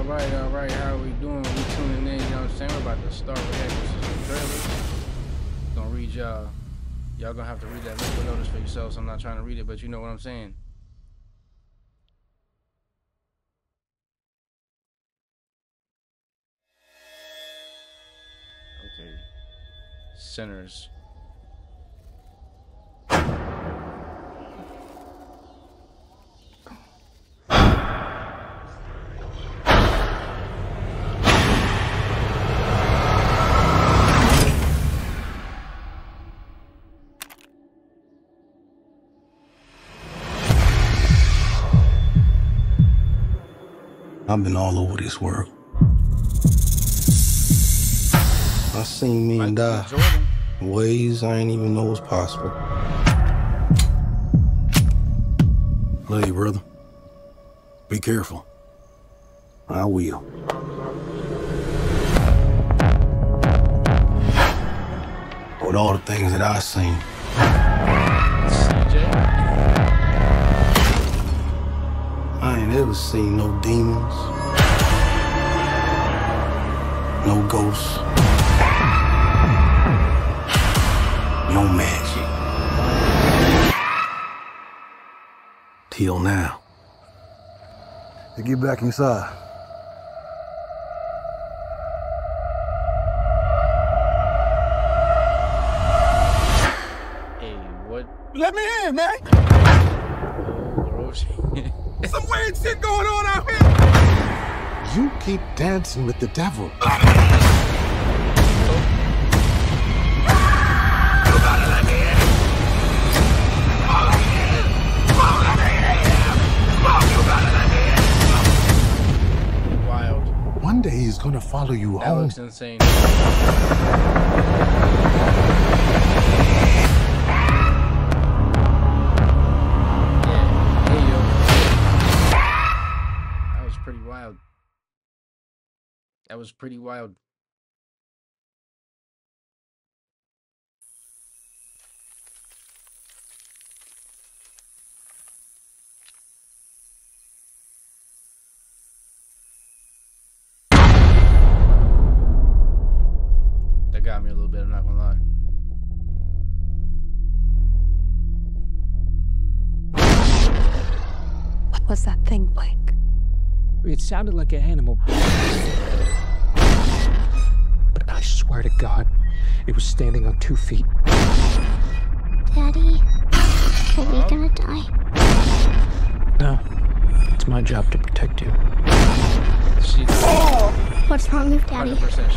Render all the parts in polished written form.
all right. How are we doing? We tuning in, you know what I'm saying? We're about to start reacting to some trailers. Gonna read y'all. Y'all gonna have to read that little notice for yourselves. I'm not trying to read it, but you know what I'm saying. Okay. Sinners. I've been all over this world. I seen men die in ways I ain't even know was possible. Love you, brother. Be careful. I will. With all the things that I've seen. I ain't ever seen no demons, no ghosts, no magic. Till now. Hey, get back inside. Hey, what? Let me in, man! Some weird shit going on out here! You keep dancing with the devil. Wild. One day he's gonna follow you That home. looks insane. That was pretty wild. That got me a little bit, I'm not gonna lie. What was that thing, Blake? It sounded like an animal. But I swear to God, it was standing on 2 feet. Daddy, are we gonna die? No, it's my job to protect you. What's wrong with Daddy? 100%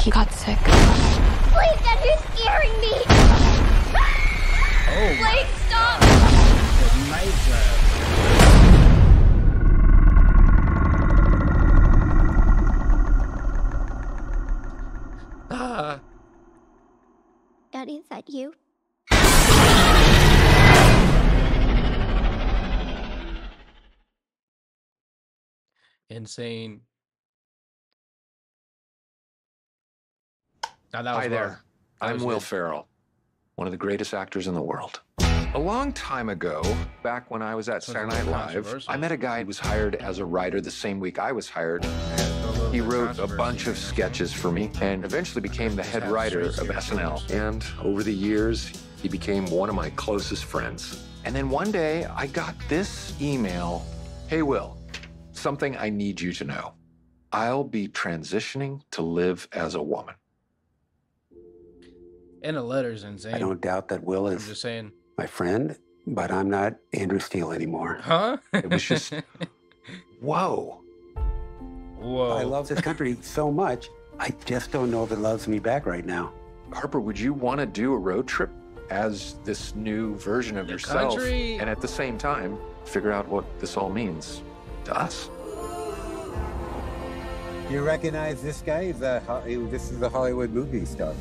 He got sick. Blake, Dad, you're scaring me! Oh, Blake, stop! the night drive. Daddy, is that you? Insane. Now that was Hi there. rough. That I'm was Will good. Ferrell, one of the greatest actors in the world. A long time ago, back when I was at So it's a Saturday Night little Live, controversial. I met a guy who was hired as a writer the same week I was hired. He wrote a bunch of sketches for me and eventually became the head writer of SNL. And over the years, he became one of my closest friends. And then one day, I got this email. Hey, Will, something I need you to know. I'll be transitioning to live as a woman. And the letter's insane. I don't doubt that Will I'm is just saying. my friend, but I'm not Andrew Steele anymore. Huh? It was just, whoa. Whoa. I love this country so much, I just don't know if it loves me back right now. Harper, would you want to do a road trip as this new version of yourself? country. And at the same time, figure out what this all means to us? You recognize this guy? This is the Hollywood movie star.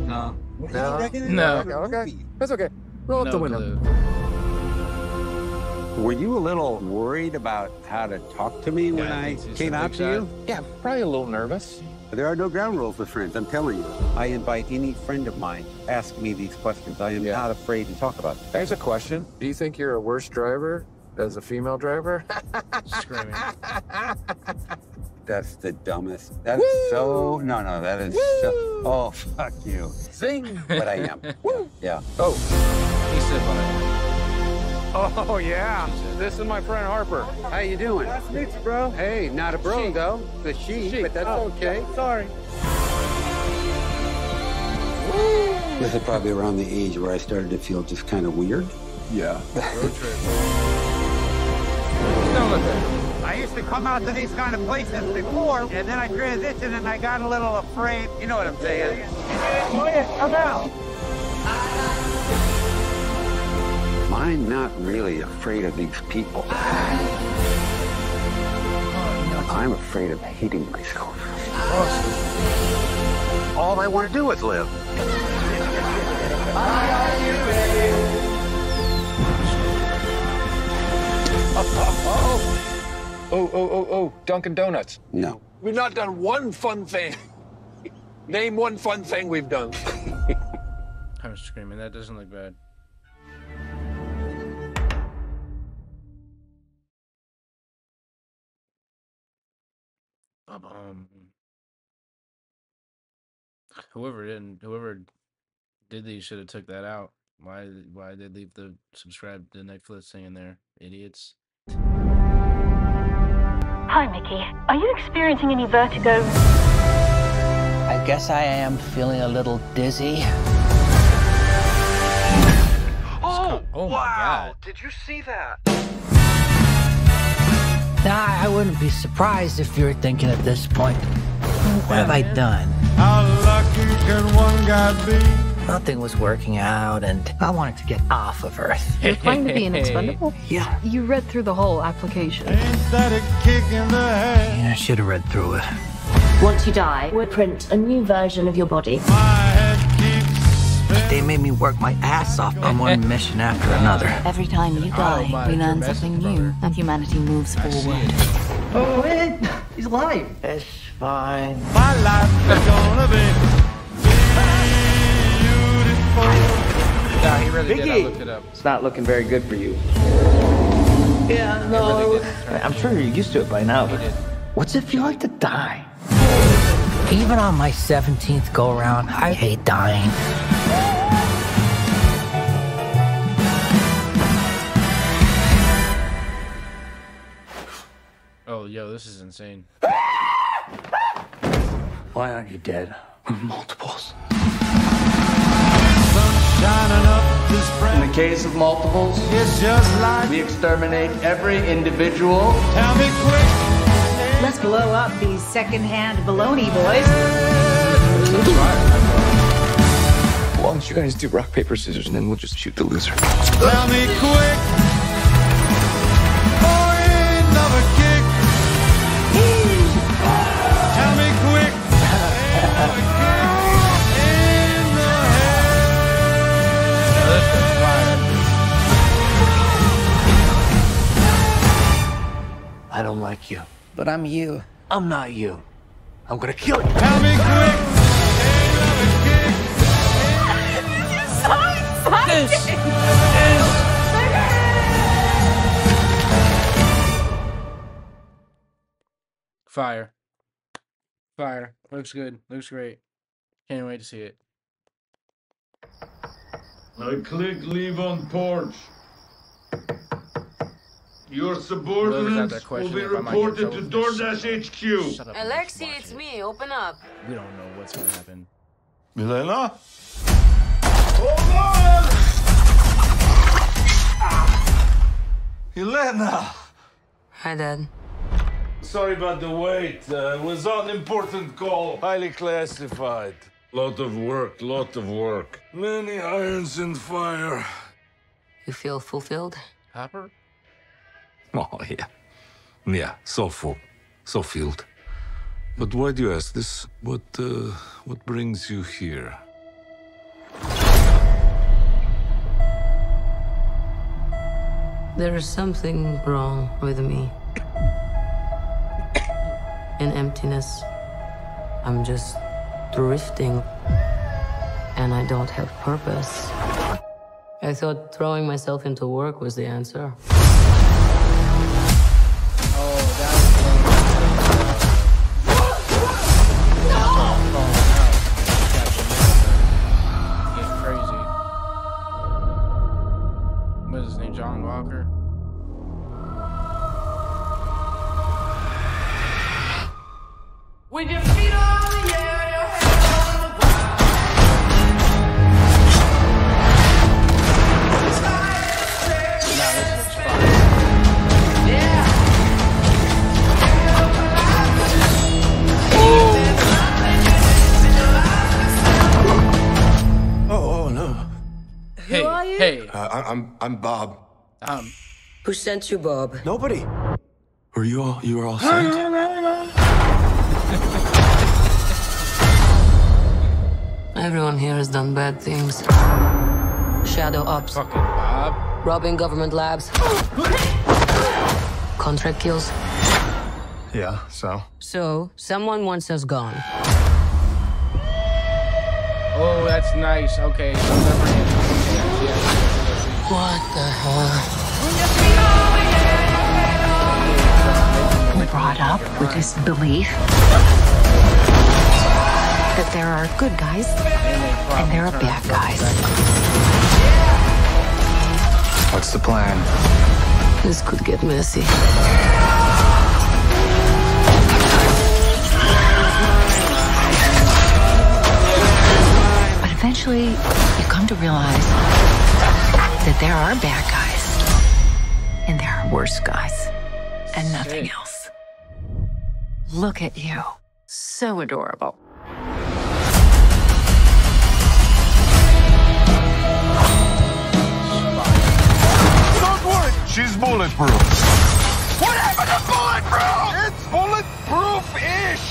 No. You No. recognize No. him? Okay. That's okay. Roll up No the window. clue. Were you a little worried about how to talk to me when Yeah, I think he's came a out big to you? shot. Yeah, probably a little nervous. There are no ground rules with friends, I'm telling you. I invite any friend of mine to ask me these questions. I am Yeah. not afraid to talk about them. There's a question. Do you think you're a worse driver as a female driver. Screaming. That's the dumbest. That's so. No, that is so. Oh, fuck you. Zing! But I am. Yeah. Oh. He said what? Oh, yeah. This is my friend Harper. How you doing? Nice to meet you, bro. Hey, not a bro, though. The she, but that's okay. Sorry. This is probably around the age where I started to feel just kind of weird. Yeah. Road trip. I used to come out to these kind of places before, and then I transitioned and I got a little afraid. You know what I'm saying? Come down. I'm not really afraid of these people. I'm afraid of hating myself. All I want to do is live. Oh, Dunkin' Donuts. No. We've not done one fun thing. Name one fun thing we've done. I'm screaming. That doesn't look bad. Whoever did these should have took that out. Why did they leave the subscribe to Netflix thing in there? Idiots. Hi, Mickey. Are you experiencing any vertigo? I guess I am feeling a little dizzy. Oh wow. My God. Did you see that? Now, I wouldn't be surprised if you're thinking at this point, what have I done? How lucky can one guy be? Nothing was working out, and I wanted to get off of Earth. You're planning to be an expendable? Yeah. You read through the whole application. Ain't that a kick in the head? Yeah, I should have read through it. Once you die, we'll print a new version of your body. My head keeps spinning. They made me work my ass off on one mission after another. Every time you die, we learn something new, and humanity moves forward. Oh, wait. He's alive. It's fine. My life is gonna be beautiful. Nah, he really did. I looked it up. It's not looking very good for you. Yeah, no. I'm sure you're used to it by now, but what's it feel like to die? Even on my 17th go-around, I hate dying. Oh, yo, this is insane. Why aren't you dead? Multiples. In the case of multiples, it's just like we exterminate every individual. Tell me quick. Let's blow up these second-hand baloney boys. Why don't you guys do rock, paper, scissors, and then we'll just shoot the loser. Tell me quick. For another kick. Tell me quick. Another kick in the I don't like you, but I'm you. I'm not you. I'm gonna kill you. Tell me quick. Fire. Fire. Looks good. Looks great. Can't wait to see it. I click leave on porch. Your subordinates will be reported to DoorDash HQ. Alexi, it's me. Open up. We don't know what's gonna happen. Milena? Elena! Hi, Dad. Sorry about the wait. It was an important call. Highly classified. Lot of work. Many irons in fire. You feel fulfilled? Hopper? Oh, yeah. Yeah, so full. So filled. But why do you ask this? What brings you here? There is something wrong with me. An emptiness. I'm just drifting. And I don't have purpose. I thought throwing myself into work was the answer. With your feet on the air, your head on the ground. Oh no. Hey, Who are you? hey. I'm Bob. Who sent you, Bob? Nobody. You were all sent? Everyone here has done bad things. Shadow ops. Fucking Bob. Robbing government labs. Contract kills. Yeah, so? So, someone wants us gone. Oh, that's nice. Okay, so never hit. What the hell? We're brought up with this belief that there are good guys and there are bad guys. What's the plan? This could get messy. But eventually, you come to realize that there are bad guys and there are worse guys and nothing else. Look at you. So adorable. Don't worry, she's bulletproof. What happened to bulletproof? It's bulletproof-ish.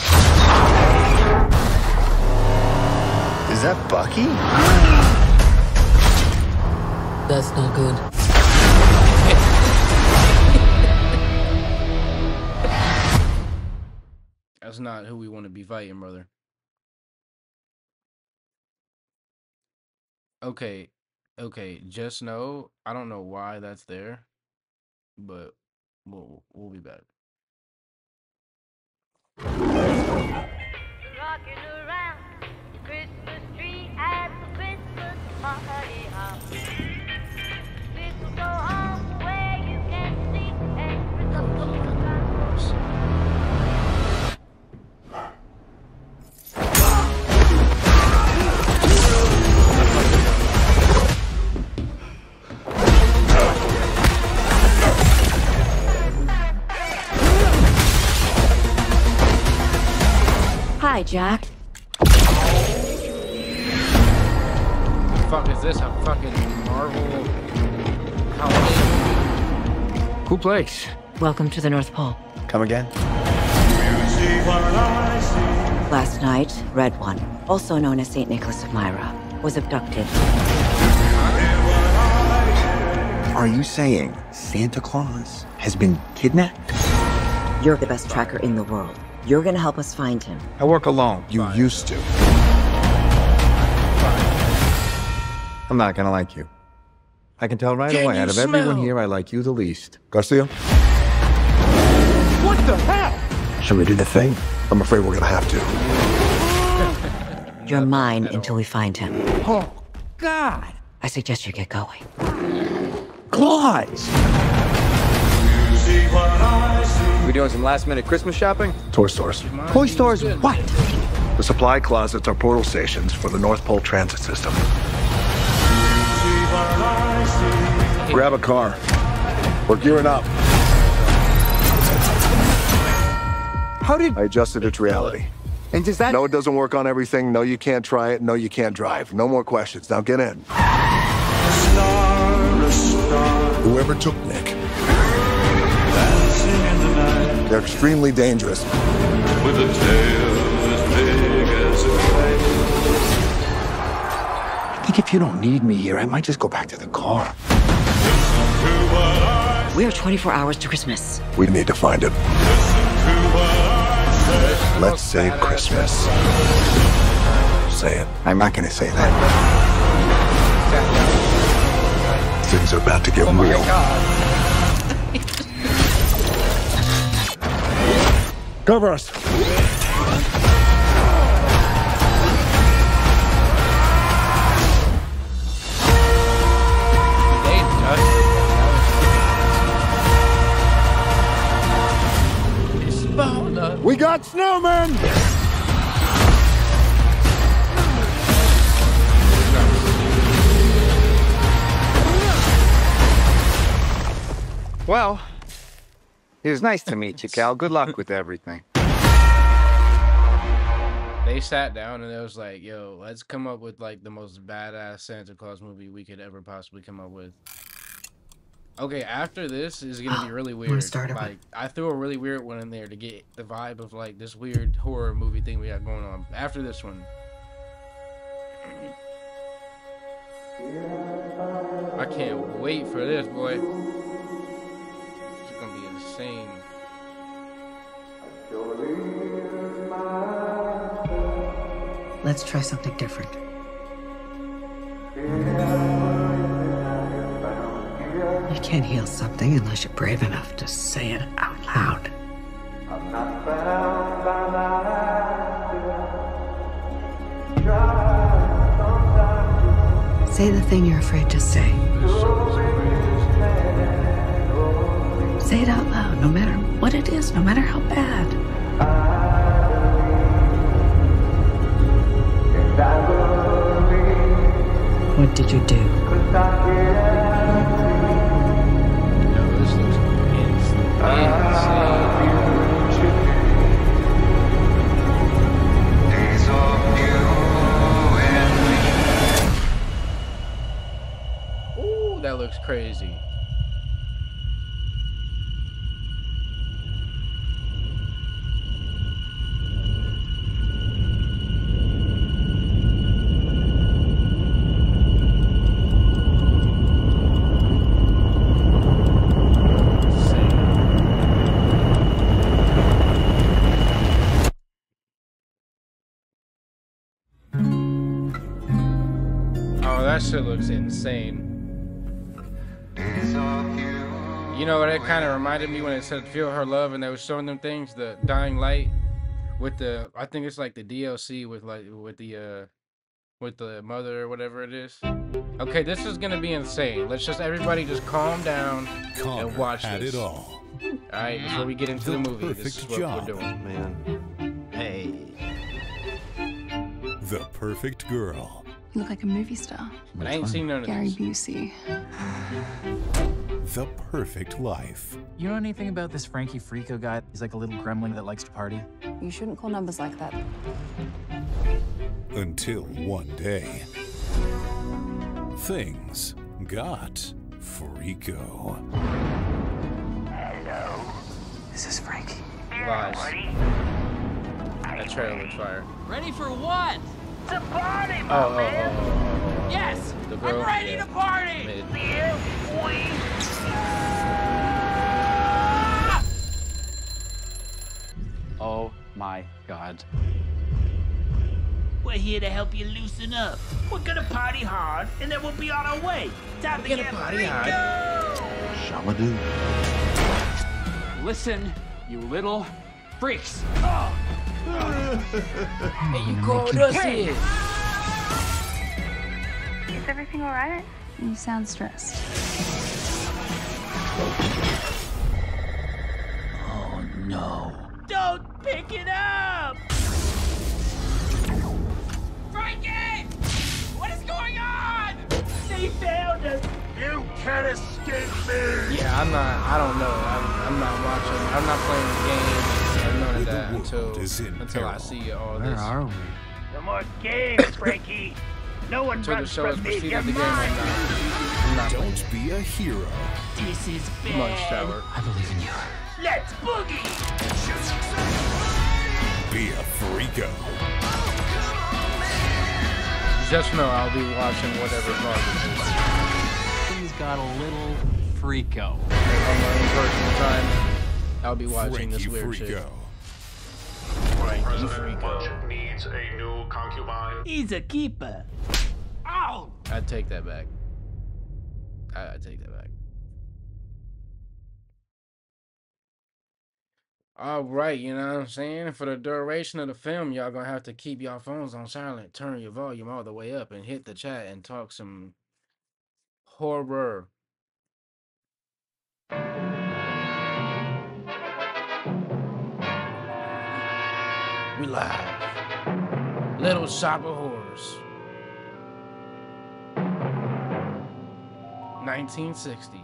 Is that Bucky? That's not good. That's not who we want to be fighting, brother. Okay, just know, I don't know why that's there, but we'll be back. Rocking around the Christmas tree at the Christmas party hop. This will go on where you can see every couple of times. Hi, Jack. The fuck is this? A fucking Marvel holiday movie? Who plays? Welcome to the North Pole. Come again? Last night, Red One, also known as St. Nicholas of Myra, was abducted. Are you saying Santa Claus has been kidnapped? You're the best tracker in the world. You're gonna help us find him. I work alone. You used to. I'm not gonna like you. I can tell right away. Out of everyone here, I like you the least. Garcia? What the hell? Shall we do the thing? I'm afraid we're gonna have to. You're mine until we find him. Oh, God. I suggest you get going. Claus! We doing some last-minute Christmas shopping? Toy stores. Toy stores what? The supply closets are portal stations for the North Pole transit system. Grab a car. We're gearing up. How did... I adjusted it to reality. And does that... No, it doesn't work on everything. No, you can't try it. No, you can't drive. No more questions. Now get in. Whoever took Nick. They're extremely dangerous. With a tail as big as a kite. I think if you don't need me here, I might just go back to the car. We are 24 hours to Christmas. We need to find him. Let's save Christmas. Say it. I'm not gonna say that. Things are about to get real. Cover us. We got snowmen! Well, it was nice to meet you, Cal. Good luck with everything. They sat down and it was like, yo, let's come up with like the most badass Santa Claus movie we could ever possibly come up with. Okay, after this is gonna be really weird. Like, I threw a really weird one in there to get the vibe of like this weird horror movie thing we got going on. After this one, I can't wait for this, boy. It's gonna be insane. Let's try something different. You can't heal something unless you're brave enough to say it out loud. Say the thing you're afraid to say. Say it out loud, no matter what it is, no matter how bad. What did you do? Ooh, that looks crazy. That shit looks insane. You know what it kind of reminded me when it said "Feel Her Love" and they were showing them things, the Dying Light, with the, I think it's like the DLC with the mother or whatever it is. Okay, this is gonna be insane. Let's just everybody just calm down and watch this. All right, before we get into the movie, this is what we're doing, man. Hey, The Perfect Girl. You look like a movie star. But I ain't seen none of Gary this. Busey. The Perfect Life. You know anything about this frankiefreako guy? He's like a little gremlin that likes to party. You shouldn't call numbers like that. Until one day, things got freako. Hello? Is this Frankie? Lies. That trailer looks fire. Ready for what? To party, my man. Yes, The girl, I'm ready to party. Mid. Oh my God. We're here to help you loosen up. We're gonna party hard, and then we'll be on our way. Time to get party hard. Shamadoo. Listen, you little freaks. Hey, you called us here. Is everything all right? You sound stressed. Oh no. Don't pick it up! Frankie! What is going on? They found us. You can't escape me. Yeah, I don't know. I'm not watching. I'm not playing the game or none of that until I see all this. Where are we? No more games, Frankie. No one Until the runs show is from me. proceeding You're the game, mine. I'm not playing. Don't be a hero. This is Lunch bad. tower. I believe in you. Let's boogie. Be a freako. Just know I'll be watching whatever vlog it is. He's got a little freako. On my own personal time, I'll be watching this weird shit. Frankiefreako needs a new concubine. He's a keeper. Ow! I'd take that back. I'd take that back. All right, you know what I'm saying? For the duration of the film, y'all gonna have to keep y'all phones on silent, turn your volume all the way up, and hit the chat and talk some horror. We live. Little Shop of Horrors. 1960.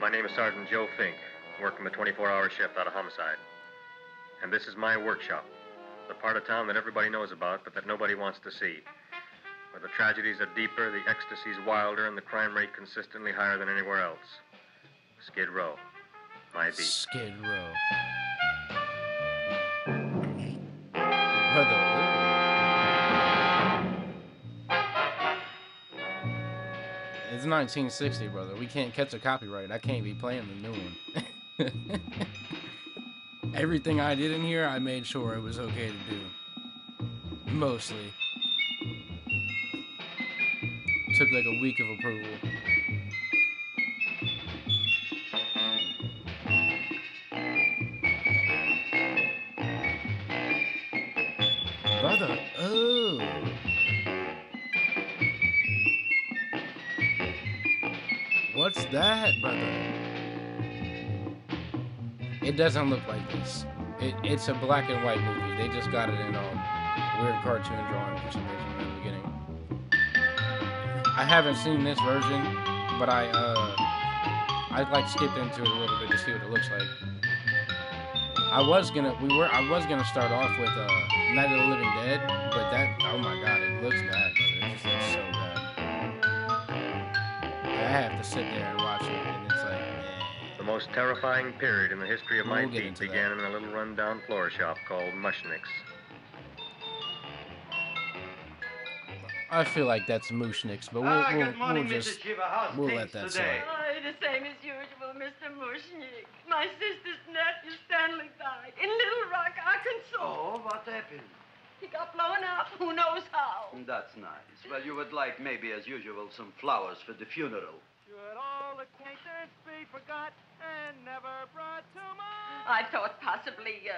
My name is Sergeant Joe Fink, working the 24-hour shift out of homicide. And this is my workshop, the part of town that everybody knows about, but that nobody wants to see. Where the tragedies are deeper, the ecstasy's wilder, and the crime rate consistently higher than anywhere else. Skid Row. My beat. Skid Row. It's 1960, brother. We can't catch a copyright. I can't be playing the new one. Everything I did in here, I made sure it was okay to do. Mostly. Took like a week of approval. Brother, oh. What's that, brother? It doesn't look like this. It's a black and white movie. They just got it in weird cartoon drawing for some reason in the beginning. I haven't seen this version, but I like skipped into it a little bit to see what it looks like. I was gonna start off with Night of the Living Dead, but that, oh my god, it looks bad, brother. It just looks so bad. I have to sit there and watch it, and it's like, The most terrifying period in the history of my beat began in a little rundown floor shop called Mushnick's. I feel like that's Mushnick's, but we'll let that slide. The same as usual, Mr. Mushnick. My sister's nephew Stanley died in Little Rock, Arkansas. Oh, what happened? He got blown up. Who knows how? That's nice. Well, you would like, maybe as usual, some flowers for the funeral. Should all acquaintance be forgot and never brought to mind? I thought possibly,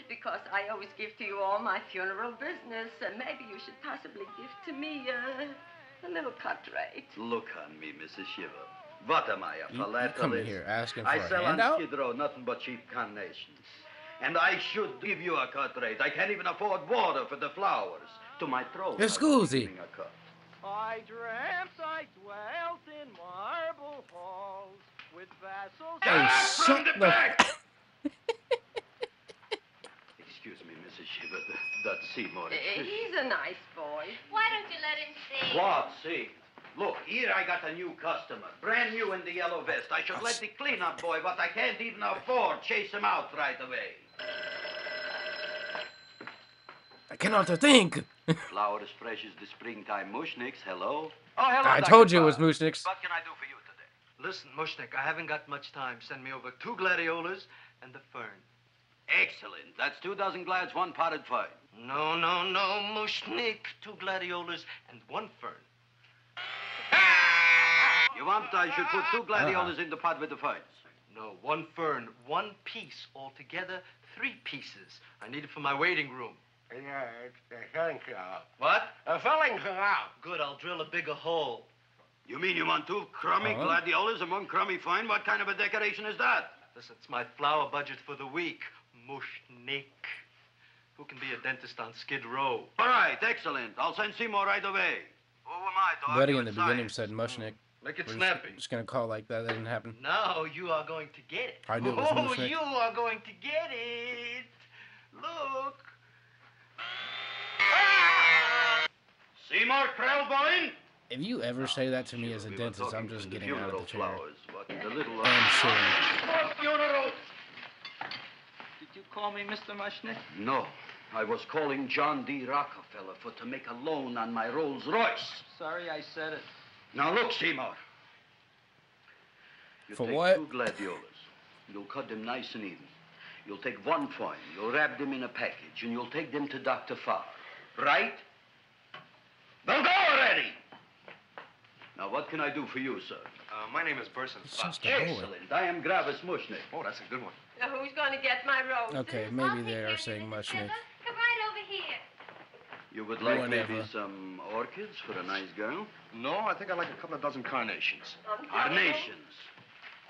because I always give to you all my funeral business, maybe you should possibly give to me a little cut rate. Look on me, Mrs. Shiver. What am I, a philatelist? You come in here asking for I a sell on handout? Skid Row nothing but cheap carnations. And I should give you a cut rate. I can't even afford water for the flowers. To my throat. Excuse. I dreamt I dwelt in marble halls with vassals. Hey, shut the Excuse me, Mrs. Shiver. That's Seymour. He's a nice boy. Why don't you let him see? What? See? Look, here I got a new customer. Brand new in the yellow vest. I should let the cleanup boy, but I can't even afford, chase him out right away. I cannot think. Flower as fresh as the springtime Mushnick's. Hello? Oh, hello, I told you it was Mushnick's. What can I do for you today? Listen, Mushnick, I haven't got much time. Send me over 2 gladiolas and a fern. Excellent. That's 2 dozen glads, 1 potted fern. No, Mushnick. 2 gladiolas and 1 fern. You want I should put 2 gladiolas in the pot with the ferns? No, 1 fern, 1 piece. Altogether, 3 pieces. I need it for my waiting room. Yeah, it's the filling canal. What? A filling canal. Good, I'll drill a bigger hole. You mean you want 2 crummy gladiolas and 1 crummy fern? What kind of a decoration is that? Listen, it's my flower budget for the week. Mushnick. Who can be a dentist on Skid Row? All right, excellent. I'll send Seymour right away. Who am I, dog? Buddy in the beginning said Mushnick. Make it We're snappy. Just gonna call like that. That didn't happen. No, you are going to get it. I knew it was Mushnick. You are going to get it. Look. Seymour Krellboyne? If you ever say that to me as a dentist, I'm just getting out of the chair. And funeral. Did you call me Mr. Mushnick? No. I was calling John D. Rockefeller to make a loan on my Rolls Royce. Sorry I said it. Now look, Seymour. You For take what? 2 gladiolas. You'll cut them nice and even. You'll take 1 fern. You'll wrap them in a package, and you'll take them to Dr. Farr. Right? Well, go already! Now, what can I do for you, sir? My name is Burson. Excellent. I am Gravis Mushnick. Oh, that's a good one. Who's going to get my roses? Okay, maybe they are saying Mushnick. Come right over here. You would like Whatever. maybe some orchids for a nice girl? No, I think I'd like a couple of dozen carnations. Carnations.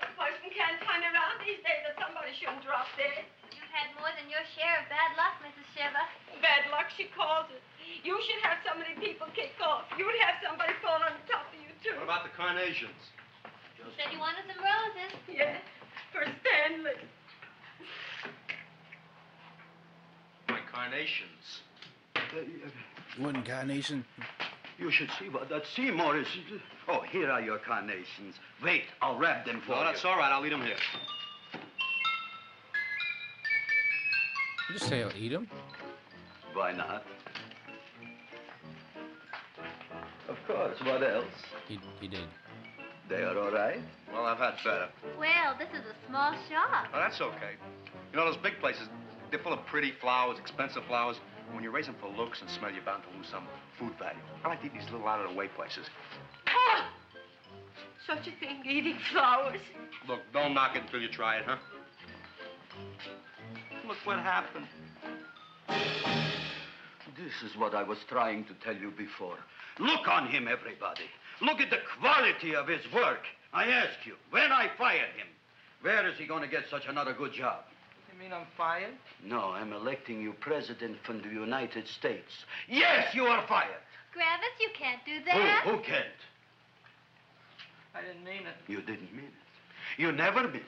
A person can't turn around these days that somebody shouldn't drop dead. You've had more than your share of bad luck, Mrs. Shiver. Bad luck, she calls it. You should have so many people kick off. You would have somebody fall on top of you, too. What about the carnations? You said you wanted some roses. Yes. carnations. Wooden carnation. You should see what that Seymour is. Oh, here are your carnations. Wait, I'll wrap them for you. No, that's all right. I'll eat them here. You just say I'll eat them? Why not? Of course, what else? He did. They are all right? Well, I've had better. Well, this is a small shop. Oh, that's okay. You know, those big places, they're full of pretty flowers, expensive flowers. When you raise them for looks and smell, you're bound to lose some food value. I like to eat these little out-of-the-way places. Oh! Such a thing, eating flowers. Look, don't knock it until you try it, huh? Look what happened. This is what I was trying to tell you before. Look on him, everybody. Look at the quality of his work. I ask you, when I fired him, where is he going to get such another good job? You mean I'm fired? No, I'm electing you president from the United States. Yes, you are fired. Gravis, you can't do that. Who can't? I didn't mean it. You didn't mean it. You never mean it.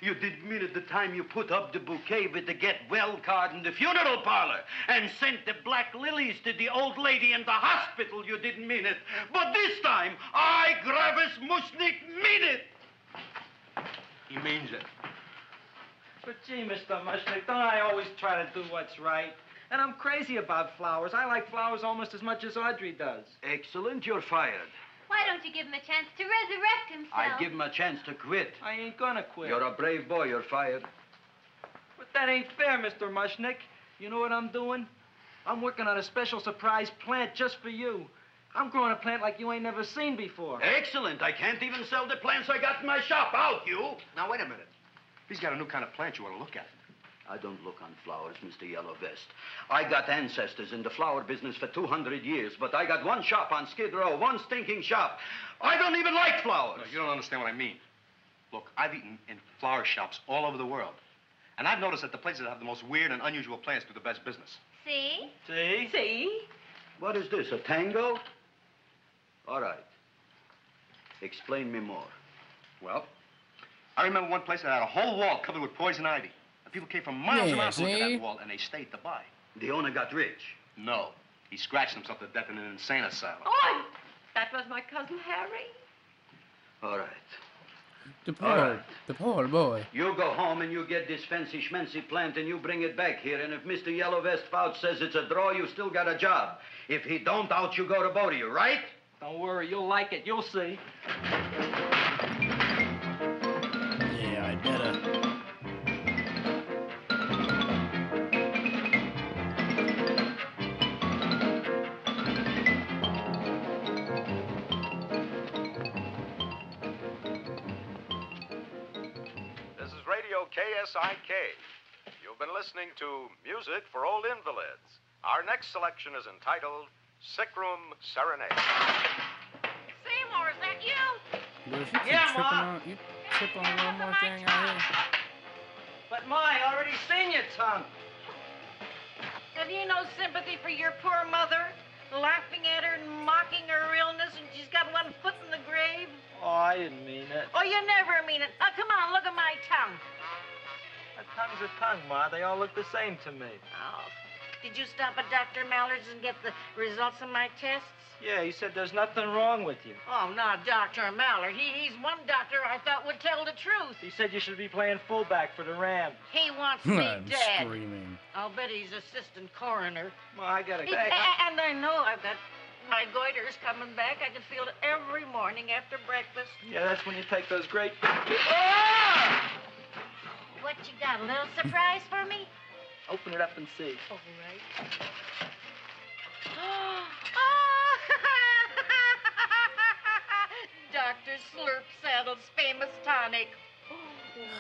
You didn't mean it the time you put up the bouquet with the get well card in the funeral parlor and sent the black lilies to the old lady in the hospital. You didn't mean it. But this time, I, Gravis Mushnik, mean it. He means it. But gee, Mr. Mushnick, don't I always try to do what's right? And I'm crazy about flowers. I like flowers almost as much as Audrey does. Excellent, you're fired. Why don't you give him a chance to resurrect himself? I give him a chance to quit. I ain't gonna quit. You're a brave boy, you're fired. But that ain't fair, Mr. Mushnick. You know what I'm doing? I'm working on a special surprise plant just for you. I'm growing a plant like you ain't never seen before. Excellent. I can't even sell the plants I got in my shop. Out, you. Now, wait a minute. He's got a new kind of plant you ought to look at. I don't look on flowers, Mr. Yellow Vest. I got ancestors in the flower business for 200 years, but I got one shop on Skid Row, one stinking shop. I don't even like flowers. No, you don't understand what I mean. Look, I've eaten in flower shops all over the world. And I've noticed that the places that have the most weird and unusual plants do the best business. See? See? See? What is this, a tango? All right. Explain me more. Well, I remember one place that had a whole wall covered with poison ivy. And people came from miles around to look at that wall, and they stayed to buy. The owner got rich. No. He scratched himself to death in an insane asylum. Oh, that was my cousin Harry. All right. The poor boy. You go home and you get this fancy schmancy plant and you bring it back here. And if Mr. Yellow Vest Fouch says it's a draw, you still got a job. If he don't, out you go to both of you, right? Don't worry, you'll like it. You'll see. Yeah, I better. This is Radio KSIK. You've been listening to Music for Old Invalids. Our next selection is entitled Sick Room Serenade. Seymour, is that you? But if you keep Yeah, tripping Ma. on, you trip on one more thing out here. But Ma, I already seen your tongue. Have you no sympathy for your poor mother? Laughing at her and mocking her illness, and she's got one foot in the grave? Oh, I didn't mean it. Oh, you never mean it. Now, come on, look at my tongue. A tongue's a tongue, Ma. They all look the same to me. Oh, did you stop at Dr. Mallard's and get the results of my tests? Yeah, he said there's nothing wrong with you. Oh, not Dr. Mallard. He's one doctor I thought would tell the truth. He said you should be playing fullback for the Rams. He wants me I'm dead. screaming. I'll bet he's assistant coroner. Ma, I gotta go. And I know I've got my goiters coming back. I can feel it every morning after breakfast. Yeah, that's when you take those great... What you got, a little surprise for me? Open it up and see. All right. Dr. Slurp Saddle's famous tonic.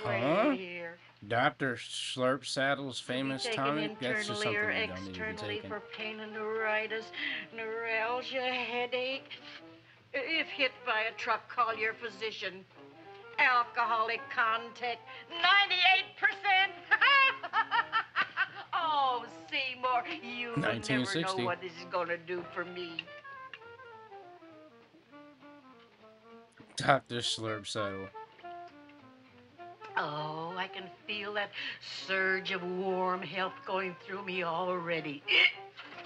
Right here. Dr. Slurp Saddle's famous Taken tonic? That's just internally something or you don't need to be externally taking. for pain and neuritis, neuralgia, headache. If hit by a truck, call your physician. Alcoholic contact, 98%. Oh, Seymour, you never 1960. know what this is going to do for me. Dr. Slurp Saddle. Oh, I can feel feel that surge of warm health going through me already.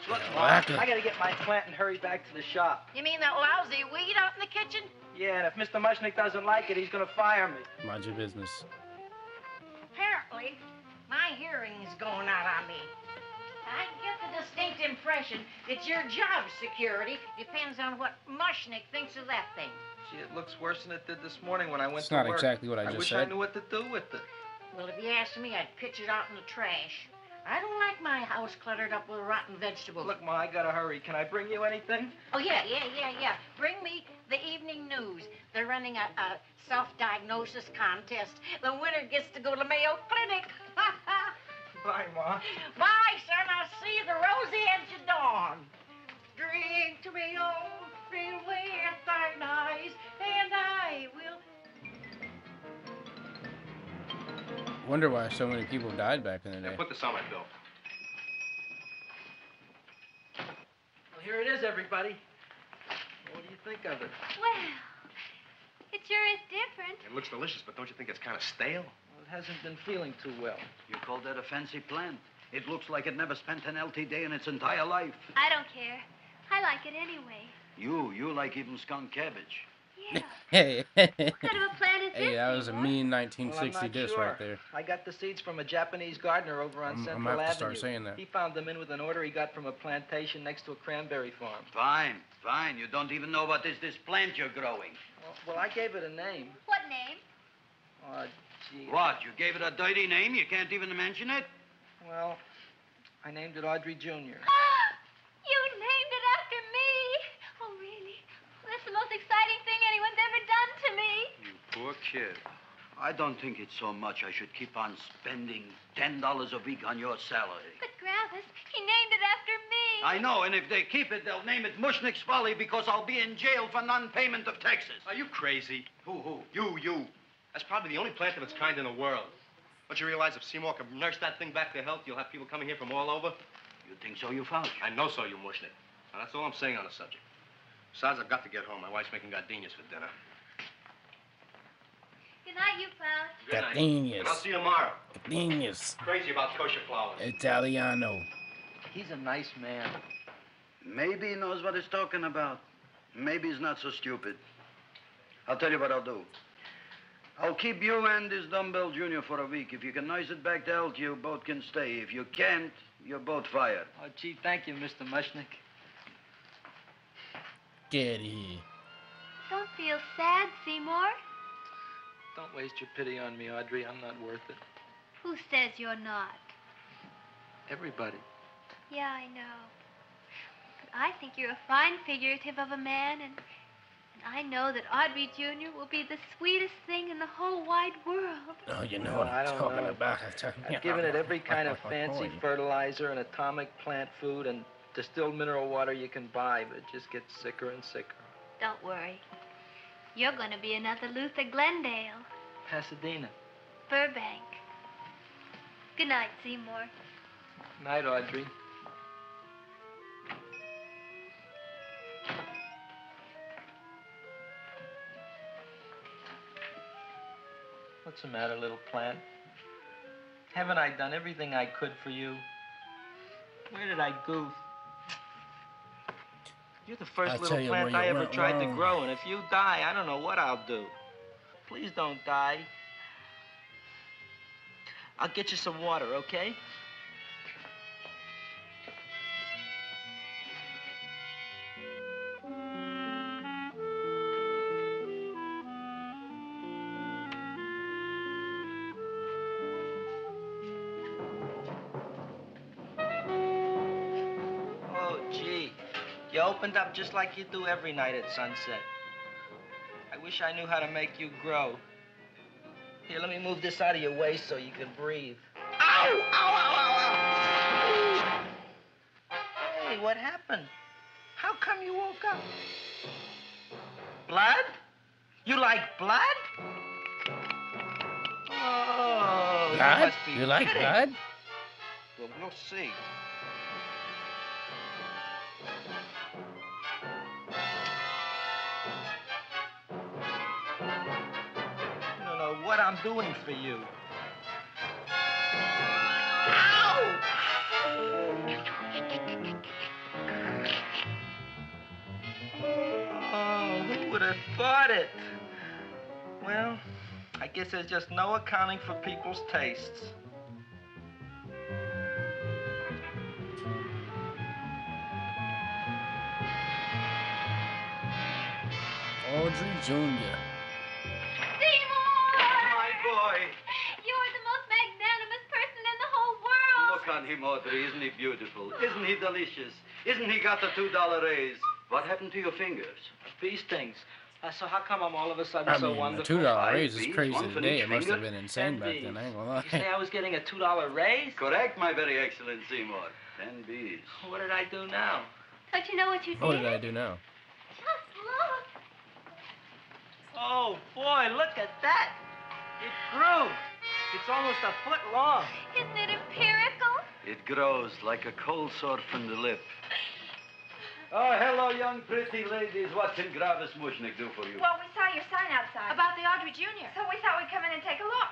Look, Ma, I gotta get my plant and hurry back to the shop. You mean that lousy weed out in the kitchen? Yeah, and if Mr. Mushnick doesn't like it, he's gonna fire me. Mind your business. Apparently, my hearing's going out on me. I get the distinct impression that your job security depends on what Mushnick thinks of that thing. Gee, it looks worse than it did this morning when I went It's to not work. exactly what I just wish said. I knew what to do with it. Well, if you asked me, I'd pitch it out in the trash. I don't like my house cluttered up with rotten vegetables. Look, Ma, I gotta hurry. Can I bring you anything? Oh, yeah. Bring me the evening news. They're running a self-diagnosis contest. The winner gets to go to Mayo Clinic. Bye, Ma. Bye, son. I'll see you the rosy edge of dawn. Drink to me, oh, feel with thine eyes, and I will... Wonder why so many people died back in the day. Put this on my bill. Well, here it is, everybody. What do you think of it? Well, it sure is different. It looks delicious, but don't you think it's kind of stale? Well, it hasn't been feeling too well. You call that a fancy plant? It looks like it never spent an LT day in its entire life. I don't care. I like it anyway. You like even skunk cabbage. Yeah. Hey, What kind of a plant is this? hey, that was a mean Well, 1960 I'm not diss sure. right there. I got the seeds from a Japanese gardener over on I'm Central gonna have to Avenue. start saying that. He found them in with an order he got from a plantation next to a cranberry farm. Fine. You don't even know what is this plant you're growing. Well, I gave it a name. What name? Oh, gee. What? You gave it a dirty name? You can't even mention it? Well, I named it Audrey Jr. You named it after me. Oh, really? That's the most exciting thing anyone's ever done to me. You poor kid. I don't think it's so much I should keep on spending $10 a week on your salary. But, Gravis, he named it after me. I know, and if they keep it, they'll name it Mushnick's Folly because I'll be in jail for non-payment of taxes. Are you crazy? Who? You. That's probably the only plant of its kind in the world. Don't you realize if Seymour can nurse that thing back to health, you'll have people coming here from all over? You think so, you found? I know so, you mushnick. Now, that's all I'm saying on the subject. Besides, I've got to get home. My wife's making gardenias for dinner. Good night, you pal. Good night. Gardenias. And I'll see you tomorrow. Gardenias. Crazy about kosher flowers. Italiano. He's a nice man. Maybe he knows what he's talking about. Maybe he's not so stupid. I'll tell you what I'll do. I'll keep you and this dumbbell junior for a week. If you can nice it back to health, you both can stay. If you can't, you're both fired. Oh, gee, thank you, Mr. Mushnick. Get here. Don't feel sad, Seymour. Don't waste your pity on me, Audrey. I'm not worth it. Who says you're not? Everybody. Yeah, I know. But I think you're a fine figurative of a man, and I know that Audrey Jr. will be the sweetest thing in the whole wide world. Oh, you know No, what I I'm don't talking know. about. I've given it every kind of fancy fertilizer and atomic plant food and distilled mineral water you can buy, but it just gets sicker and sicker. Don't worry. You're going to be another Luther Glendale. Pasadena. Burbank. Good night, Seymour. Night, Audrey. What's the matter, little plant? Haven't I done everything I could for you? Where did I goof? You're the first I'll little tell you plant where I you ever went tried to wrong. grow, and if you die, I don't know what I'll do. Please don't die. I'll get you some water, okay? Oh, gee. You opened up just like you do every night at sunset. I wish I knew how to make you grow. Here, let me move this out of your way so you can breathe. Ow! Ow, ow, ow, ow! Hey, what happened? How come you woke up? Blood? You like blood? Oh, you Blood? must be You like kidding. blood? Well, we'll see. You don't know what I'm doing for you. Oh, who would have thought it? Well, I guess there's just no accounting for people's tastes. Audrey Jr. My boy. You're the most magnanimous person in the whole world. Look on him, Audrey. Isn't he beautiful? Isn't he delicious? Isn't he got the $2 raise? What happened to your fingers? Bee stings. So how come I'm all of a sudden I so mean, wonderful? a $2 raise is bees, crazy one for today. each It must finger. have been insane 10 back bees. then. I ain't gonna lie. You say I was getting a $2 raise? Correct, my very excellent Seymour. 10 bees. What did I do now? Don't you know what you did? What did I do now? Just look. Oh, boy, look at that. It grew. It's almost a foot long. Isn't it empirical? It grows like a cold sore from the lip. Oh, hello, young pretty ladies. What can Gravis Mushnik do for you? Well, we saw your sign outside. About the Audrey Jr. So we thought we'd come in and take a look.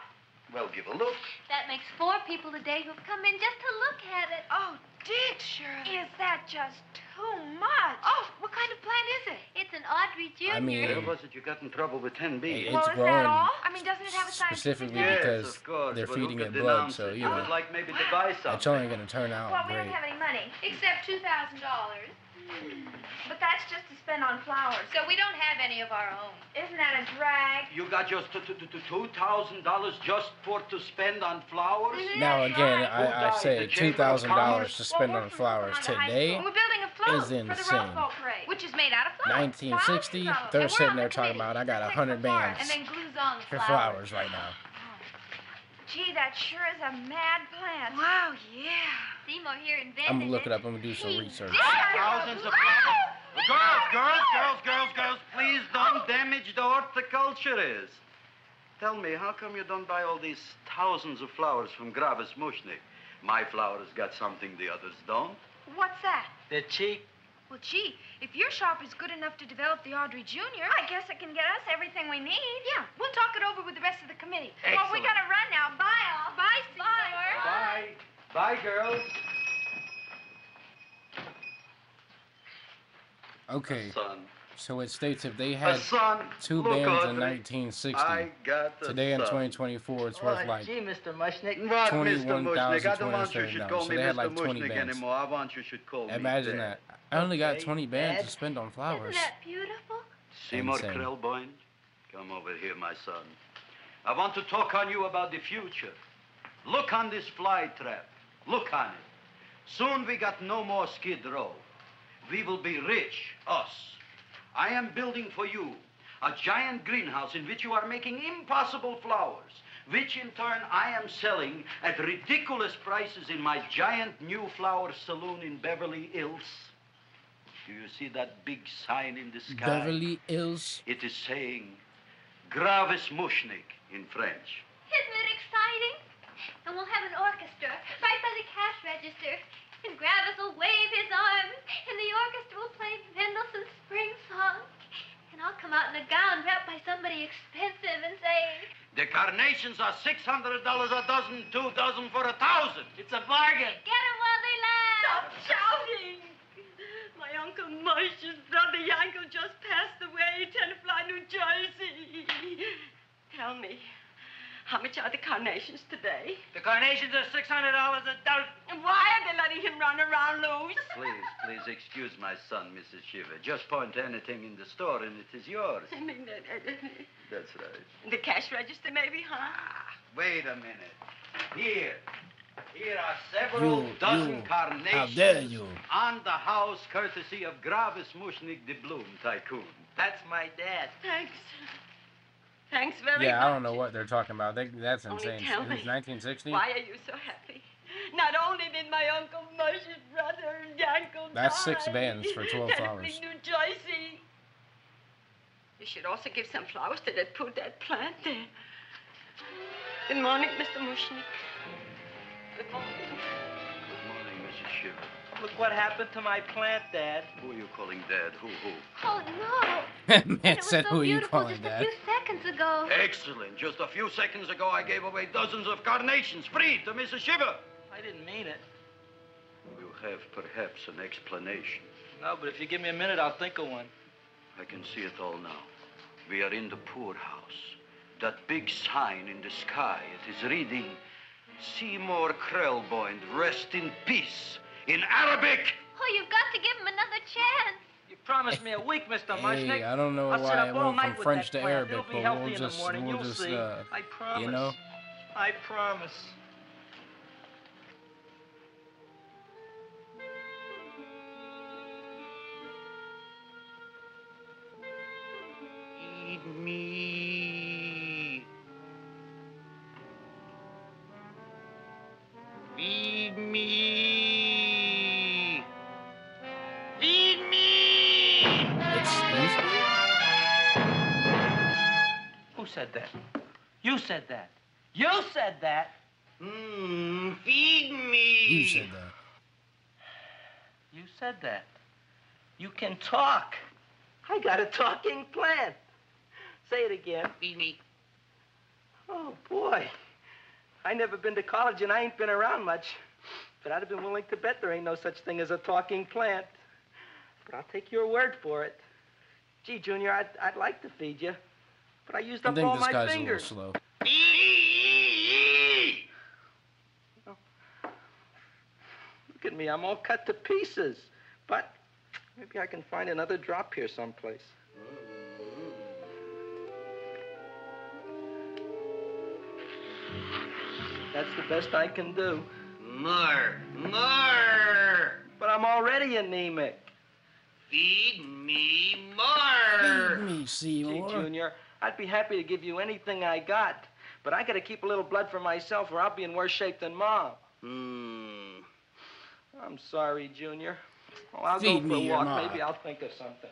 Well, give a look. That makes 4 people today who've come in just to look at it. Oh, Dick, Shirley. Is that just too much? Oh, what kind of plant is it? It's an Audrey Jr. I mean, Where was it you got in trouble with 10 bees? It's well, is growing that all? I mean, doesn't it have a scientific specifically name? because Yes, of course, they're but who feeding could it blood, denounce so it? you know, would like maybe to buy something. it's only gonna turn out Well, we great. don't have any money. Except $2,000. But that's just to spend on flowers. So we don't have any of our own. Isn't that a drag? You got just $2,000 just for to spend on flowers? Now again, I died? say The Chamber of $2,000 Commerce? to spend on flowers today We're building a float is for the insane. Rough Boat Parade, which is made out of flowers. 1960, Thousands of them. they're And we're sitting on there the talking committee about I got that 100 picks apart bands and then glues on the for flowers right now. Gee, that sure is a mad plant. Wow, yeah. Seymour here invented I'm gonna look it. it up. I'm gonna do some research. Thousands of flowers. Girls, please don't damage the horticulturist. Tell me, how come you don't buy all these thousands of flowers from Gravis Mushnik? My flowers got something the others don't. What's that? They're cheap. Well, gee, if your shop is good enough to develop the Audrey Jr., I guess it can get us everything we need. Yeah, we'll talk it over with the rest of the committee. Well, we gotta run now. Bye, all. Bye, Seymour. Bye. Bye, girls. Okay, Son. so it states if they A had son. 2 Look, bands in Audrey, 1960, I got a today in son. 2024 it's worth like Gee, Mr. Mushnick. What, Mr. Mushnik? I don't want you $21,230. should So call me they had Mr. like 20 Mushnik bands. anymore. I want you should call me Imagine Dad. that. I only got Okay, 20 bands Dad. to spend on flowers. Isn't that beautiful? Seymour Insane. Krelboin, come over here, my son. I want to talk on you about the future. Look on this fly trap. Look on it. Soon we got no more Skid Row. We will be rich, us. I am building for you a giant greenhouse in which you are making impossible flowers, which in turn I am selling at ridiculous prices in my giant new flower saloon in Beverly Hills. Do you see that big sign in the sky? Beverly Hills. It is saying Gravis Mushnik in French. Isn't it exciting? And we'll have an orchestra right by the cash register. And Gravis will wave his arms, and the orchestra will play Mendelssohn's Spring Song. And I'll come out in a gown wrapped by somebody expensive and say, The carnations are $600 a dozen, 2 dozen for 1,000. It's a bargain. get 'em while they last. Stop shouting! My Uncle Mosh's brother Yankel just passed away, Tenafly, New Jersey. Tell me, how much are the carnations today? The carnations are $600 a dozen. And why are they letting him run around loose? Please excuse my son, Mrs. Shiver. Just point to anything in the store and it is yours. I mean, That's right. the cash register maybe, huh? Wait a minute. Here are several dozen carnations. How dare you? On the house, courtesy of Gravis Mushnik, the Bloom Tycoon. That's my dad. Thanks. Thanks very much. Yeah, I don't know what they're talking about. That's Only insane. tell It me, was 1960. why are you so happy? Not only did my Uncle Mosh's brother Yankel That's die 6 bands for 12 Tenafly, flowers. New Jersey. You should also give some flowers to that poor dead plant there. Good morning, Mr. Mushnik. Good morning. Good morning, Mrs. Shiver. Look what happened to my plant, Dad. Who are you calling Dad? Who? Oh, no. Man It was said, so who are you beautiful calling just a that? few seconds ago. Excellent. Just a few seconds ago, I gave away dozens of carnations free to Mrs. Shiver. I didn't mean it. You have perhaps an explanation. No, but if you give me a minute, I'll think of one. I can see it all now. We are in the poorhouse. That big sign in the sky, it is reading, Seymour Krelboyne, rest in peace, in Arabic. Oh, you've got to give him another chance. You promised me a week, Mr. Mushnick. Hey, I don't know why it went from French to Arabic, but we'll just, I promise. you know. I promise. Feed me. Feed me. Feed me. Excuse me? Who said that? You said that. You said that. Feed me. You said that. You said that. You can talk. I got a talking plant. Say it again. Feed me. Oh, boy. I never been to college and I ain't been around much. But I'd have been willing to bet there ain't no such thing as a talking plant. But I'll take your word for it. Gee, Junior, I'd like to feed you. But I used up all my fingers. I think this guy's a little slow. Oh. Look at me, I'm all cut to pieces. But maybe I can find another drop here someplace. That's the best I can do. More. But I'm already anemic. Feed me more. Feed me, Seymour. Gee, Junior, I'd be happy to give you anything I got. But I gotta keep a little blood for myself or I'll be in worse shape than Mom. I'm sorry, Junior. Well, I'll go for a walk. Maybe I'll think of something.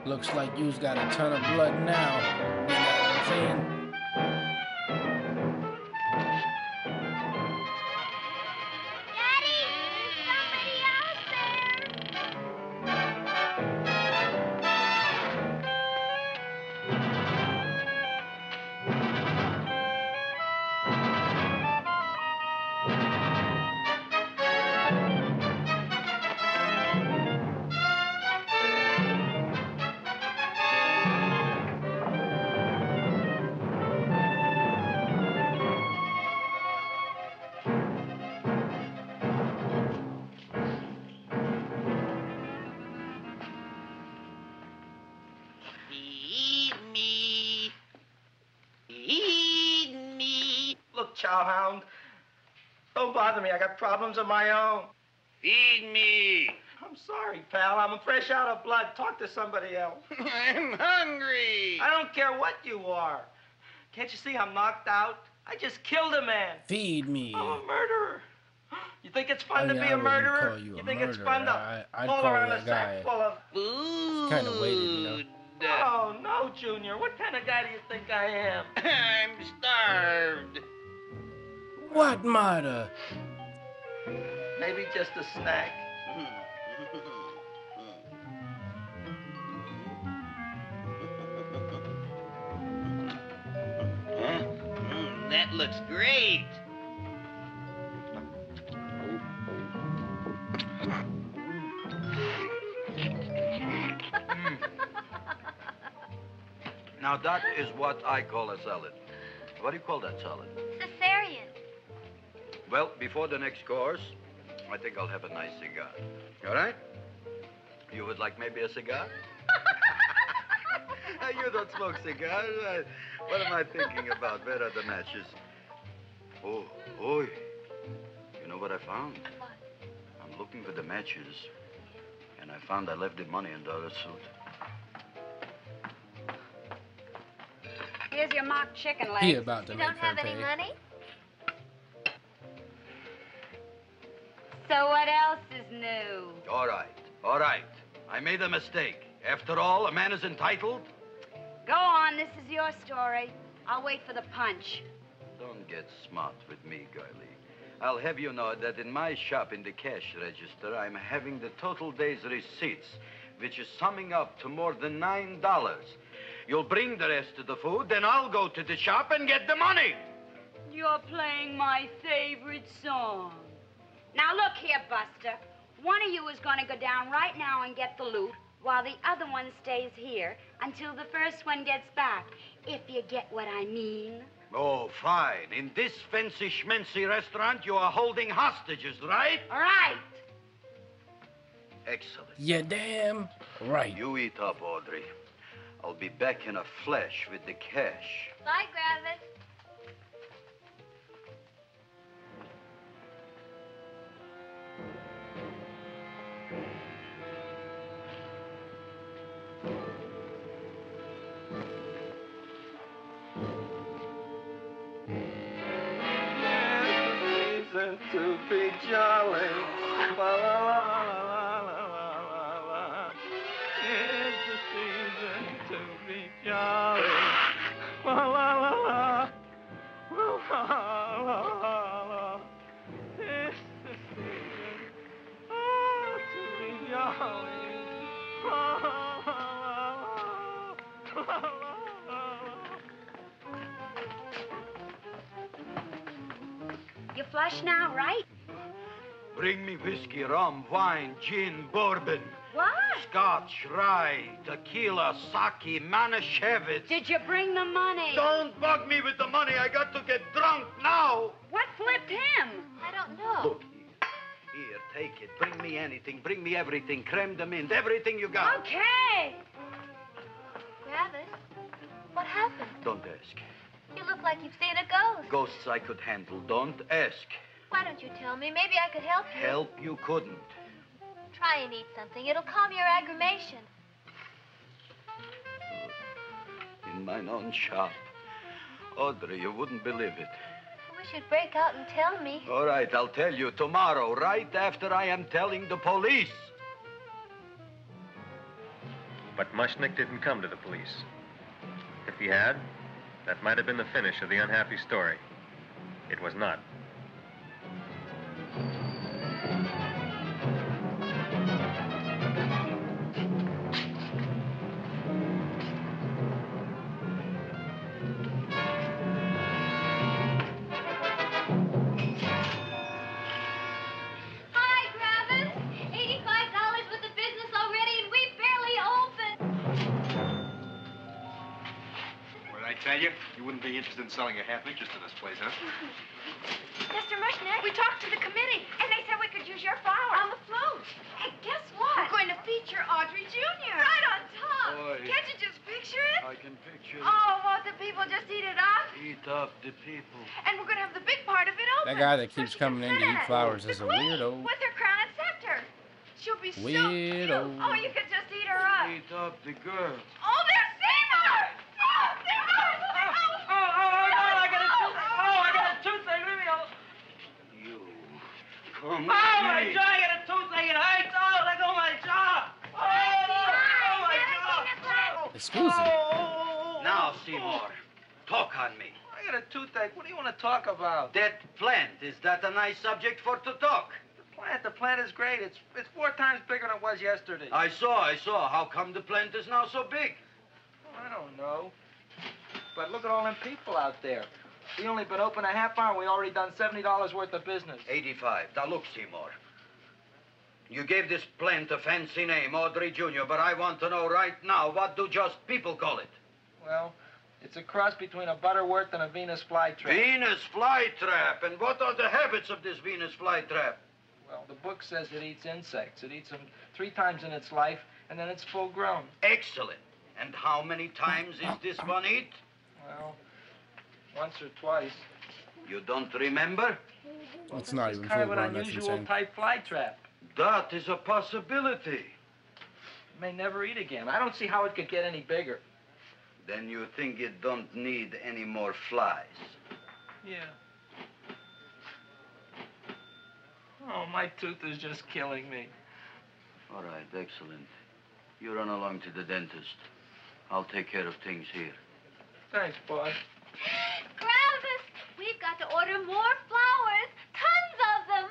Looks like you's got a ton of blood now. You know what I'm saying? Daddy, there's somebody out Chowhound. Don't bother me. I got problems of my own. Feed me. I'm sorry, pal. I'm fresh out of blood. Talk to somebody else. I'm hungry. I don't care what you are. Can't you see I'm knocked out? I just killed a man. Feed me. I'm a murderer. You think it's fun to be a murderer? You think it's fun to I'd pull call around that a guy sack full of food? kind of weighted, you know. Oh, no, Junior. What kind of guy do you think I am? I'm starved. What matter? Maybe just a snack. That looks great. Now, that is what I call a salad. What do you call that salad? Caesarean. Well, before the next course, I think I'll have a nice cigar. All right? You would like maybe a cigar? You don't smoke cigars. What am I thinking about? Where are the matches? Oh, you know what I found? What? I'm looking for the matches, and I found I left the money in the other suit. Here's your mock chicken legs. He about to You make don't her have pay. any money? So what else is new? All right. I made a mistake. After all, a man is entitled. Go on, this is your story. I'll wait for the punch. Don't get smart with me, girlie. I'll have you know that in my shop in the cash register, I'm having the total day's receipts, which is summing up to more than $9. You'll bring the rest of the food, then I'll go to the shop and get the money. You're playing my favorite song. Now look here, Buster. One of you is going to go down right now and get the loot, while the other one stays here until the first one gets back, if you get what I mean. Oh, fine. In this fancy schmancy restaurant, you are holding hostages, right? All right. Excellent. Yeah, damn right. You eat up, Audrey. I'll be back in a flash with the cash. Bye, Gravis. To be jolly. La, la, la, la, la, la, la. It's the season to be jolly. La, la, la, la. La, la, la, la. It's the season to be jolly. La, la, la, la, la, la. You flush now, right? Bring me whiskey, rum, wine, gin, bourbon. What? Scotch, rye, tequila, sake, Manischewitz. Did you bring the money? Don't bug me with the money. I got to get drunk now. What flipped him? I don't know. Look, here, take it. Bring me anything. Bring me everything. Creme de menthe, everything you got. Okay. Gravis, what happened? Don't ask. You look like you've seen a ghost. Ghosts I could handle. Don't ask. Why don't you tell me? Maybe I could help you. Help you couldn't. Try and eat something. It'll calm your aggravation. In mine own shop. Audrey, you wouldn't believe it. I wish you'd break out and tell me. All right, I'll tell you tomorrow, right after I am telling the police. But Mushnick didn't come to the police. If he had, that might have been the finish of the unhappy story. It was not. Hi, Gravis. $85 with the business already, and we barely opened. What did I tell you? You wouldn't be interested in selling a half interest in this place, huh? Mr. Mushnick, we talked to the committee, and they said we could use your flour on the float. Hey, guess what? We're going to feature Audrey Jr. Right on top. Boy. Can't you just picture it? I can picture it. Oh, won't the people just eat it up? Eat up the people. And we're going to have the big part of it open. That guy that keeps coming in to eat flowers is a weirdo. With her crown and scepter. She'll be so Widow. cute. Oh, you could just eat her up. Eat up the girl. Oh, there's Seymour! Oh, Seymour! I got a toothache. Leave me alone. You. Come My jaw, I got a toothache. It hurts. Oh, let go of my jaw. Oh, my jaw. Excuse me. Now, Seymour, talk on me. I got a toothache. What do you want to talk about? That plant, is that a nice subject for to talk? The plant is great. It's 4 times bigger than it was yesterday. I saw. How come the plant is now so big? Oh, I don't know. But look at all them people out there. We only been open a half hour, and we already done $70 worth of business. 85. Now look, Seymour. You gave this plant a fancy name, Audrey Jr., but I want to know right now, what do just people call it? Well, it's a cross between a Butterworth and a Venus flytrap. Venus flytrap. And what are the habits of this Venus flytrap? Well, the book says it eats insects. It eats them 3 times in its life, and then it's full grown. Excellent. And how many times is this one eat? Well, once or twice. You don't remember? It's not even kind full of an grown. That's unusual insane. type flytrap. That is a possibility. It may never eat again. I don't see how it could get any bigger. Then you think it don't need any more flies? Yeah. Oh, my tooth is just killing me. All right, excellent. You run along to the dentist. I'll take care of things here. Thanks, bud. Gravis, we've got to order more flowers. Tons of them.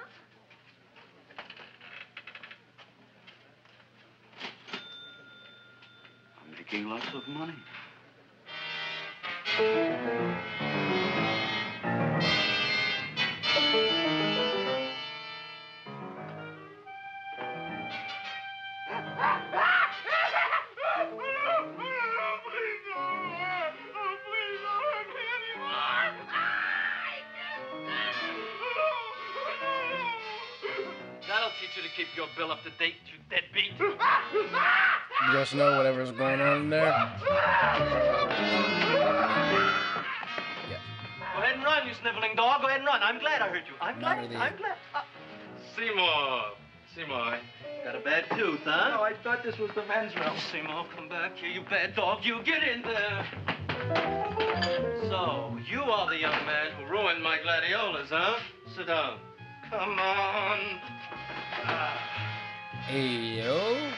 I'm making lots of money. That'll teach you to keep your bill up to date, you deadbeat. You just know whatever's going on in there. Go ahead and run, you sniveling dog. Go ahead and run. I'm glad I heard you. I'm glad. really. I'm glad. Seymour, got a bad tooth, huh? No, I thought this was the men's room. Seymour, come back here, you bad dog. You get in there. So, you are the young man who ruined my gladiolas, huh? Sit down. Come on. Hey, yo.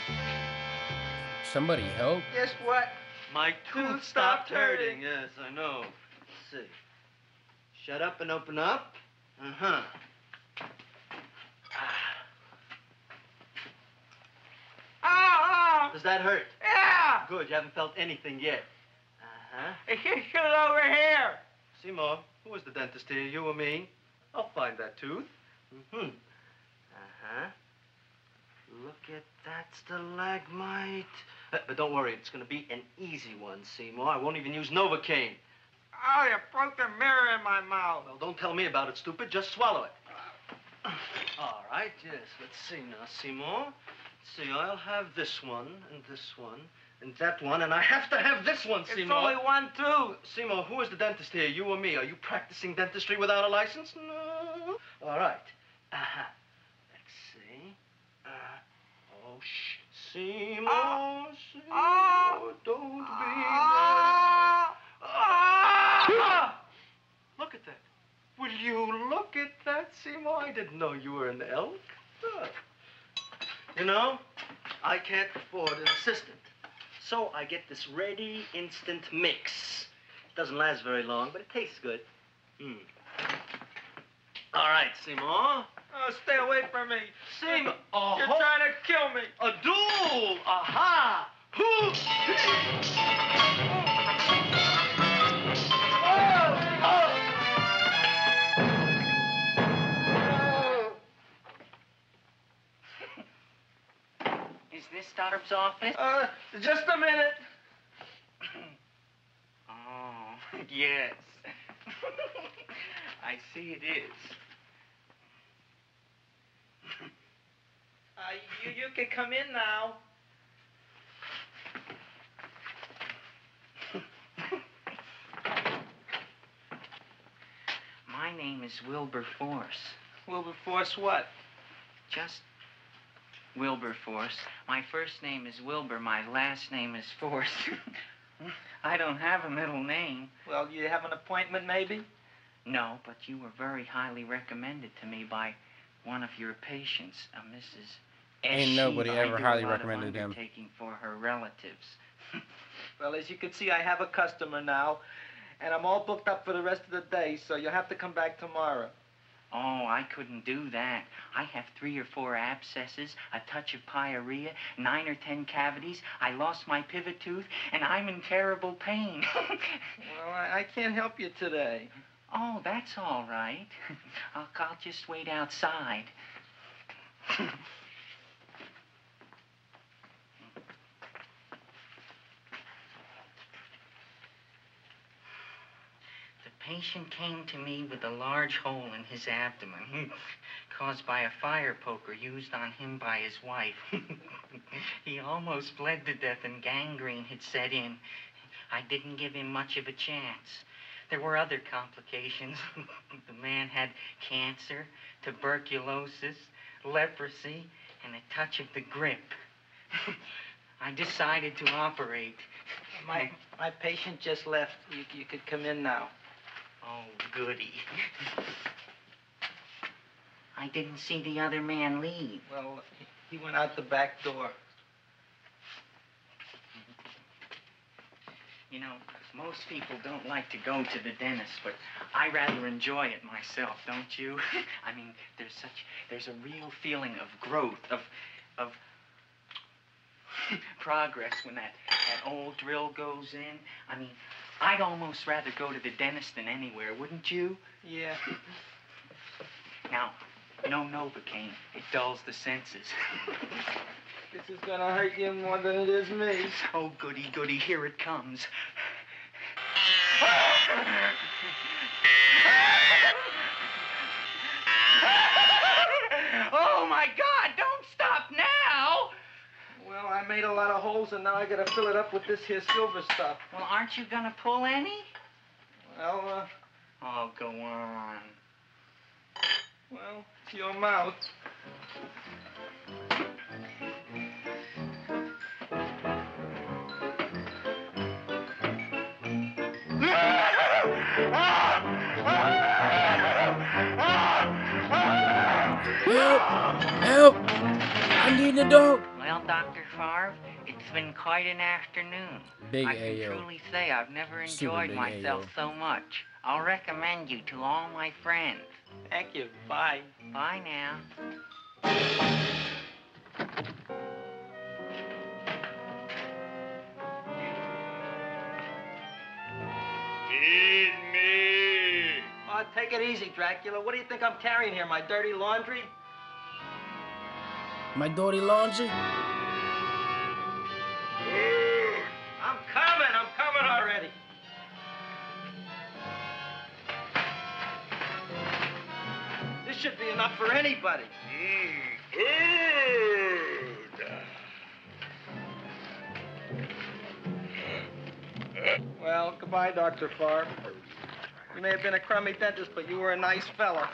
Somebody help. Guess what? My tooth stopped hurting. Yes, I know. Let's see. Shut up and open up. Uh-huh. Does that hurt? Yeah. Good, you haven't felt anything yet. Uh-huh. It's just over here. Seymour, who is the dentist here, you or me? I'll find that tooth. Mm-hmm. Uh-huh. Look at that stalagmite. But don't worry, it's going to be an easy one, Seymour. I won't even use Novocaine. Oh, you broke the mirror in my mouth. Well, don't tell me about it, stupid. Just swallow it. All right, yes. Let's see now, Seymour. Let's see, I'll have this one, and that one, and I have to have this one, Seymour. It's only one tooth. Seymour, who is the dentist here, you or me? Are you practicing dentistry without a license? No. All right. Uh-huh. Let's see. Oh, shh. Seymour, Seymour, don't be mad. Look at that. Will you look at that, Seymour? I didn't know you were an elk. You know, I can't afford an assistant. So I get this ready instant mix. It doesn't last very long, but it tastes good. All right, Seymour. Oh, stay away from me. Seymour. You're trying to kill me. A duel. Aha. Is this Starbuck's office? Just a minute. Oh, yes. I see it is. You can come in now. My name is Wilberforce. Wilberforce what? Just Wilberforce. My first name is Wilbur. My last name is Force. I don't have a middle name. Well, you have an appointment, maybe? No, but you were very highly recommended to me by one of your patients, Mrs. Ain't nobody ever highly recommended him. Taking for her relatives. Well, as you can see, I have a customer now, and I'm all booked up for the rest of the day, so you'll have to come back tomorrow. Oh, I couldn't do that. I have 3 or 4 abscesses, a touch of pyorrhea, 9 or 10 cavities. I lost my pivot tooth, and I'm in terrible pain. Well, I can't help you today. Oh, that's all right. I'll just wait outside. The patient came to me with a large hole in his abdomen, caused by a fire poker used on him by his wife. He almost bled to death and gangrene had set in. I didn't give him much of a chance. There were other complications. The man had cancer, tuberculosis, leprosy, and a touch of the grip. I decided to operate. My patient just left. You could come in now. Oh, goody. I didn't see the other man leave. Well, he went out the back door. You know, most people don't like to go to the dentist, but I rather enjoy it myself, don't you? I mean, there's a real feeling of growth, of progress when that old drill goes in. I mean, I'd almost rather go to the dentist than anywhere, wouldn't you? Yeah. Now, no Novocaine. It dulls the senses. This is gonna hurt you more than it is me. Oh, goody, goody, here it comes. Oh, my God, don't stop now! Well, I made a lot of holes, and now I gotta fill it up with this here silver stuff. Well, aren't you gonna pull any? Well, Oh, go on. Well, it's your mouth. Help! Help! I need a dog. Well, Dr. Favre, it's been quite an afternoon. Big I can Ayo. truly say I've never Super enjoyed big myself Ayo. so much. I'll recommend you to all my friends. Thank you. Bye. Bye now. Feed me. Oh, take it easy, Dracula. What do you think I'm carrying here? My dirty laundry? My dirty laundry? I'm coming already. This should be enough for anybody. Well, goodbye, Dr. Favre. You may have been a crummy dentist, but you were a nice fella.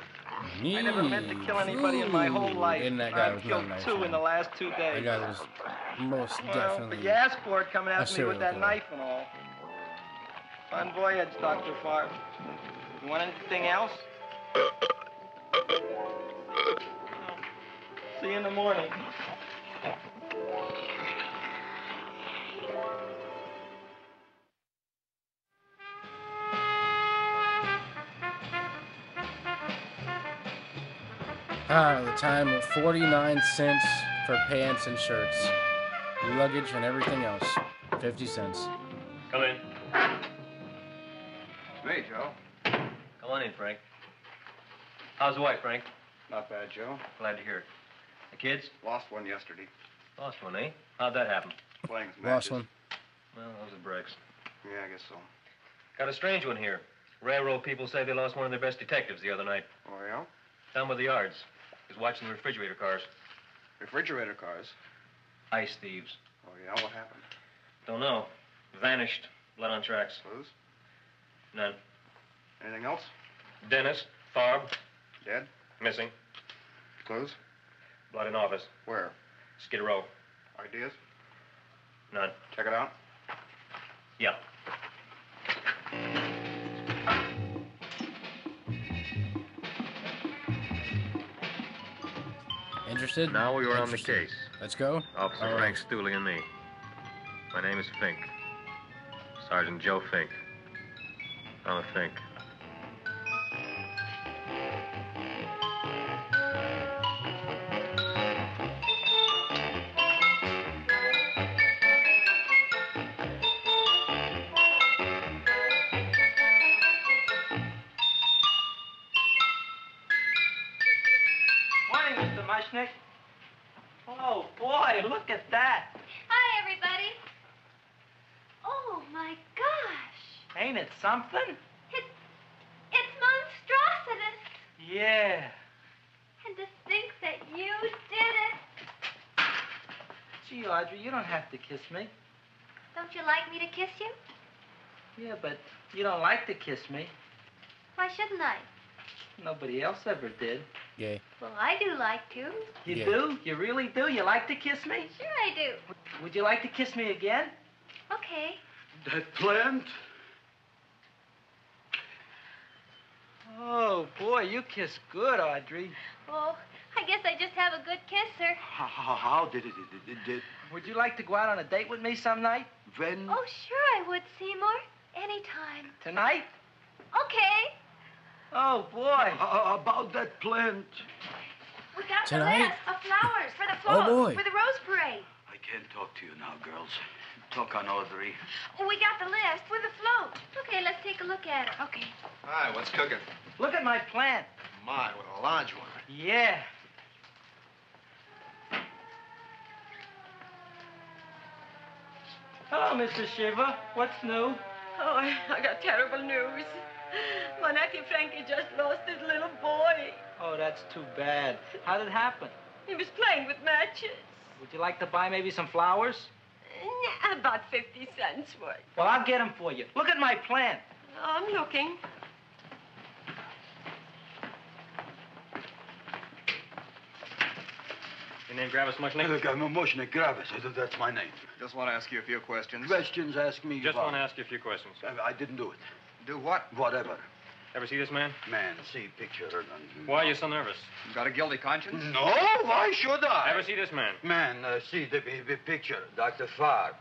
I never meant to kill anybody in my whole life. And that guy I've was killed not nice. 2 in the last 2 days. That guy was most Well, definitely. but you asked for it coming a after me with serial that killer. knife and all. Fun voyage, Dr. Favre. You want anything else? See you in the morning. The time of 49 cents for pants and shirts, luggage and everything else. 50 cents. Come in. Hey, Joe. Come on in, Frank. How's the wife, Frank? Not bad, Joe. Glad to hear it. The kids? Lost one yesterday. Lost one, eh? How'd that happen? Playing some Lost matches. one. Well, those are breaks. Yeah, I guess so. Got a strange one here. Railroad people say they lost one of their best detectives the other night. Oh, yeah? Down by the yards. He was watching the refrigerator cars. Refrigerator cars? Ice thieves. Oh, yeah? What happened? Don't know. Vanished. Blood on tracks. Clues? None. Anything else? Dennis. Farb. Dead? Missing. Clues? Blood in office. Where? Skid Row. Ideas? None. Check it out. Yeah. Interested? Now we were on the case. Let's go. Officer Frank Stooley and me. My name is Fink. Sergeant Joe Fink. I'm a Fink. Morning, Mr. Mushnick. Oh, boy, look at that. Hi, everybody. Oh, my gosh. Ain't it something? It's monstrositous. Yeah. And to think that you did it. Gee, Audrey, you don't have to kiss me. Don't you like me to kiss you? Yeah, but you don't like to kiss me. Why shouldn't I? Nobody else ever did. Gay. Well, I do like to. You do? You really do? You like to kiss me? Sure I do. Would you like to kiss me again? Okay. That plant? Oh, boy, you kiss good, Audrey. Oh, I guess I just have a good kisser. How did it? Would you like to go out on a date with me some night? When? Oh, sure I would, Seymour. Anytime. Tonight? Okay. Oh, boy. About that plant. We got Tonight? the list of flowers for the Oh, float, boy. for the rose parade. I can't talk to you now, girls. Talk on Audrey. We got the list for the float. Okay, let's take a look at it. Okay. Hi, what's cooking? Look at my plant. My, with a large one. Yeah. Hello, Mrs. Shiva. What's new? Oh, I got terrible news. My nephew Frankie just lost his little boy. Oh, that's too bad. How did it happen? He was playing with matches. Would you like to buy maybe some flowers? About 50 cents worth. Well, I'll get them for you. Look at my plant. I'm looking. Your name Gravis Mushnick? Look, I'm a Mushnick Gravis. That's my name. Just want to ask you a few questions. Questions, ask me. Just want to ask you a few questions. I didn't do it. Do what? Whatever. Ever see this man? Man, see picture. Why are you so nervous? You got a guilty conscience? No, why should I? Ever see this man? Man, see the picture. Dr. Farb.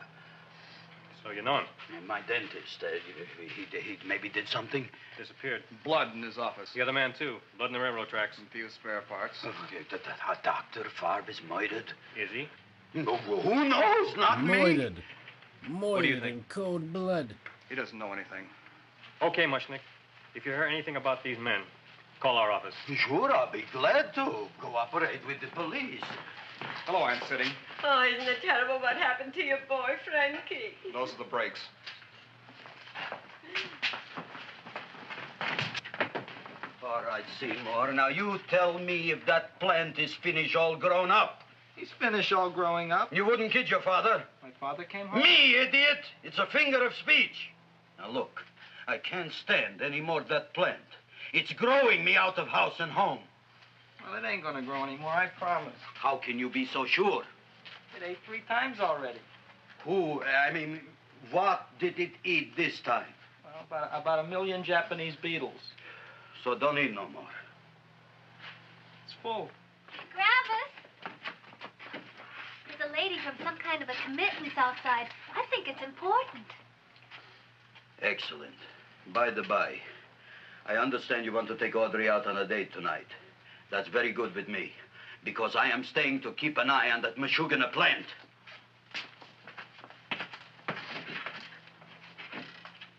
So you know him? My dentist. He maybe did something. Disappeared. Blood in his office. The other man, too. Blood in the railroad tracks. And a few spare parts. Dr. Farb is murdered. Is he? No, who knows? Not me. Moided. do you Moided think? in cold blood. He doesn't know anything. Okay, Mushnick. If you hear anything about these men, call our office. Sure, I'll be glad to cooperate with the police. Hello, Aunt Sitting. Oh, isn't it terrible what happened to your boy, Frankie? Those are the brakes. All right, Seymour. Now, you tell me if that plant is finished all grown up. He's finished all growing up. You wouldn't kid your father. My father came home? Me, idiot! It's a figure of speech. Now, look, I can't stand any more of that plant. It's growing me out of house and home. Well, it ain't gonna grow anymore, I promise. How can you be so sure? It ate 3 times already. What did it eat this time? Well, about 1 million Japanese beetles. So don't eat no more. It's full. Gravis! There's a lady from some kind of a committance outside. I think it's important. Excellent. By the by, I understand you want to take Audrey out on a date tonight. That's very good with me, because I am staying to keep an eye on that Meshuggah plant.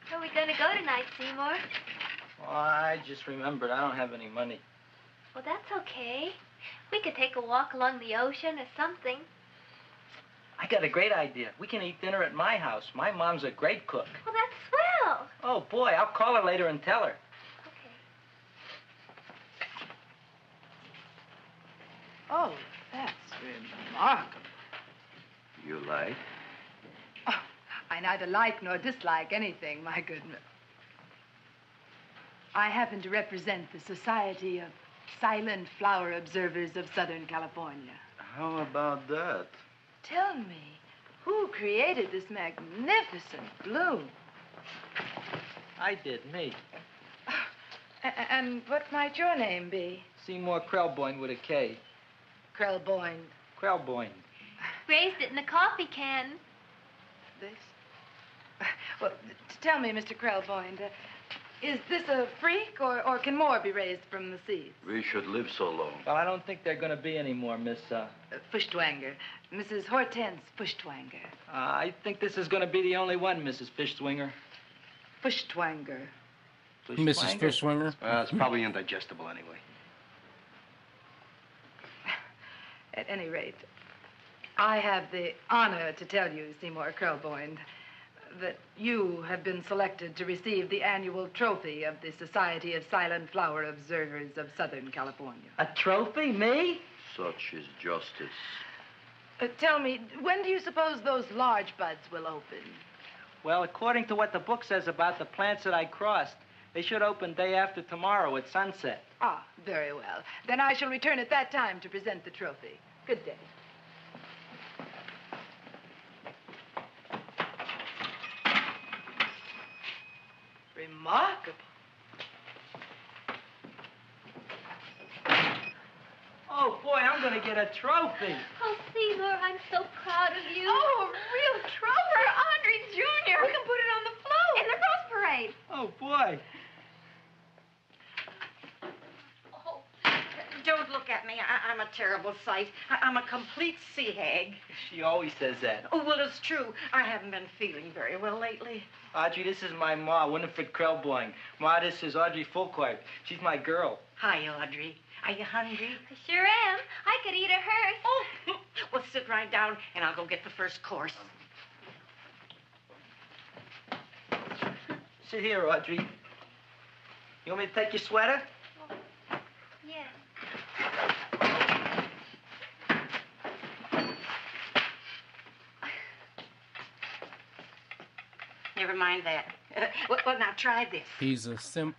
Where are we going to go tonight, Seymour? Well, I just remembered I don't have any money. Well, that's okay. We could take a walk along the ocean or something. I got a great idea. We can eat dinner at my house. My mom's a great cook. Well, that's swell. Oh, boy, I'll call her later and tell her. Oh, that's remarkable. You like? Oh, I neither like nor dislike anything, my goodness. I happen to represent the Society of Silent Flower Observers of Southern California. How about that? Tell me, who created this magnificent bloom? I did, me. And what might your name be? Seymour Krelboyne with a K. Krelboyne. Krelboyne. Raised it in a coffee can. This? Well, tell me, Mr. Krelboyne, is this a freak, or can more be raised from the seeds? We should live so long. Well, I don't think there are going to be any more, Miss, Fuschtwanger. Mrs. Hortense Fuschtwanger. I think this is going to be the only one, Mrs. Fishswinger. Fuschtwanger. Mrs. Fishswinger? It's probably indigestible anyway. At any rate, I have the honor to tell you, Seymour Krelboyne, that you have been selected to receive the annual trophy of the Society of Silent Flower Observers of Southern California. A trophy? Me? Such is justice. Tell me, when do you suppose those large buds will open? Well, according to what the book says about the plants that I crossed, they should open day after tomorrow at sunset. Ah, very well. Then I shall return at that time to present the trophy. Good day. Remarkable. Oh, boy, I'm going to get a trophy. Oh, Seymour, I'm so proud of you. Oh, a real trophy for Andre Jr. We can put it on the float. In the Rose Parade. Oh, boy. Don't look at me. I'm a terrible sight. I'm a complete sea hag. She always says that. Oh, well, it's true. I haven't been feeling very well lately. Audrey, this is my ma, Winifred Krelboyne. Ma, this is Audrey Fulcourt. She's my girl. Hi, Audrey. Are you hungry? I sure am. I could eat a hearse. Oh, well, sit right down, and I'll go get the first course. Sit here, Audrey. You want me to take your sweater? Yeah. Never mind that. Well, now try this. He's a simp.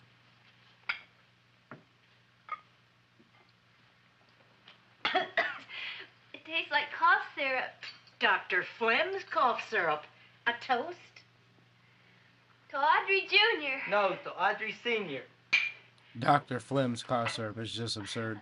It tastes like cough syrup. Dr. Flynn's cough syrup. A toast? To Audrey Jr. No, to Audrey Sr. Dr. Flim's cough syrup is just absurd.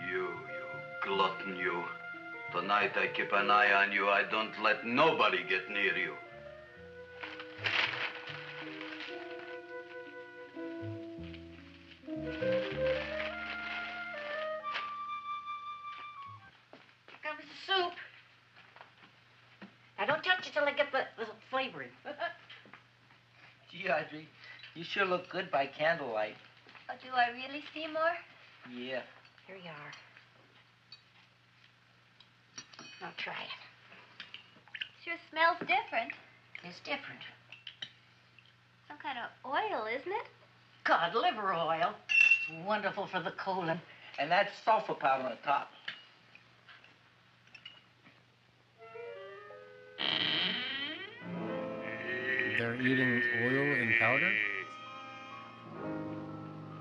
You glutton, you. Tonight I keep an eye on you. I don't let nobody get near you. Here comes the soup. Now, don't touch it till I get the flavoring. Gee, Audrey, you sure look good by candlelight. Oh, do I really, Seymour? Yeah. Here you are. Now try it. Sure smells different. It's different. Some kind of oil, isn't it? Cod liver oil. It's wonderful for the colon. And that's sulfur powder on the top. They're eating oil and powder?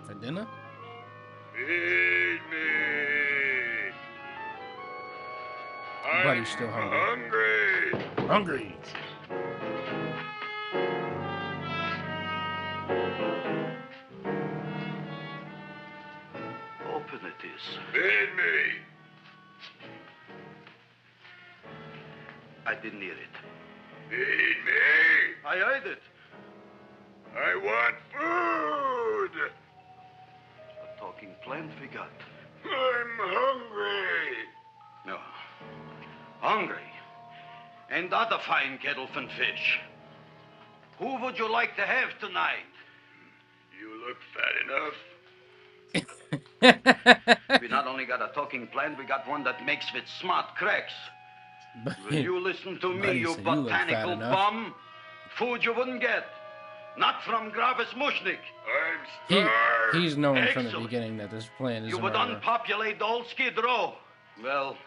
For dinner? Feed me. Buddy's still hungry. Hungry! Open it is. Feed me. I didn't hear it. Feed me. I heard it. I want food. A talking plant we got. I'm hungry. No. Hungry. And other fine kettlefen fish. Who would you like to have tonight? You look fat enough. We not only got a talking plant, we got one that makes with smart cracks. Will you listen to me, Buddy you said you look fat botanical enough. bum? Food you wouldn't get. Not from Gravis Mushnik. I He's known from the beginning that this plan is You a would murder. unpopulate the old Skid Row. Well,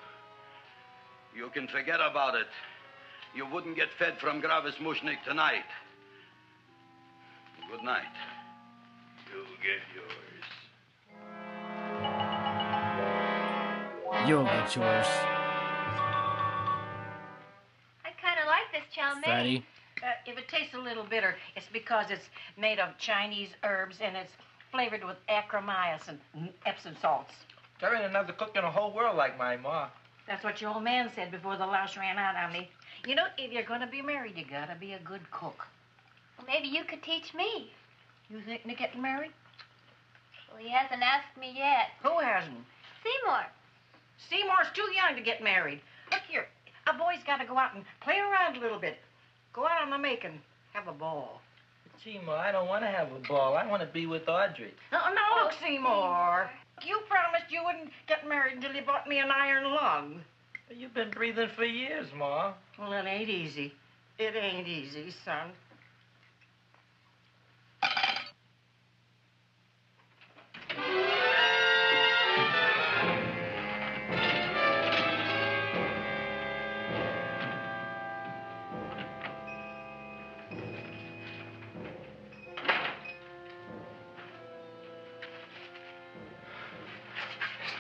you can forget about it. You wouldn't get fed from Gravis Mushnik tonight. Good night. You'll get yours. You'll get yours. I kind of like this chow mein. Fatty. If it tastes a little bitter, it's because it's made of Chinese herbs and it's flavored with acromyas and Epsom salts. There ain't another cook in the whole world like my ma. That's what your old man said before the louse ran out on me. You know, if you're going to be married, you got to be a good cook. Well, maybe you could teach me. You thinking of getting married? Well, he hasn't asked me yet. Who hasn't? Seymour. Seymour's too young to get married. Look here, a boy's got to go out and play around a little bit. Go out on the make and have a ball. Seymour, I don't want to have a ball. I want to be with Audrey. No, look, Seymour. You promised you wouldn't get married until you bought me an iron lung. You've been breathing for years, Ma. Well, it ain't easy. It ain't easy, son.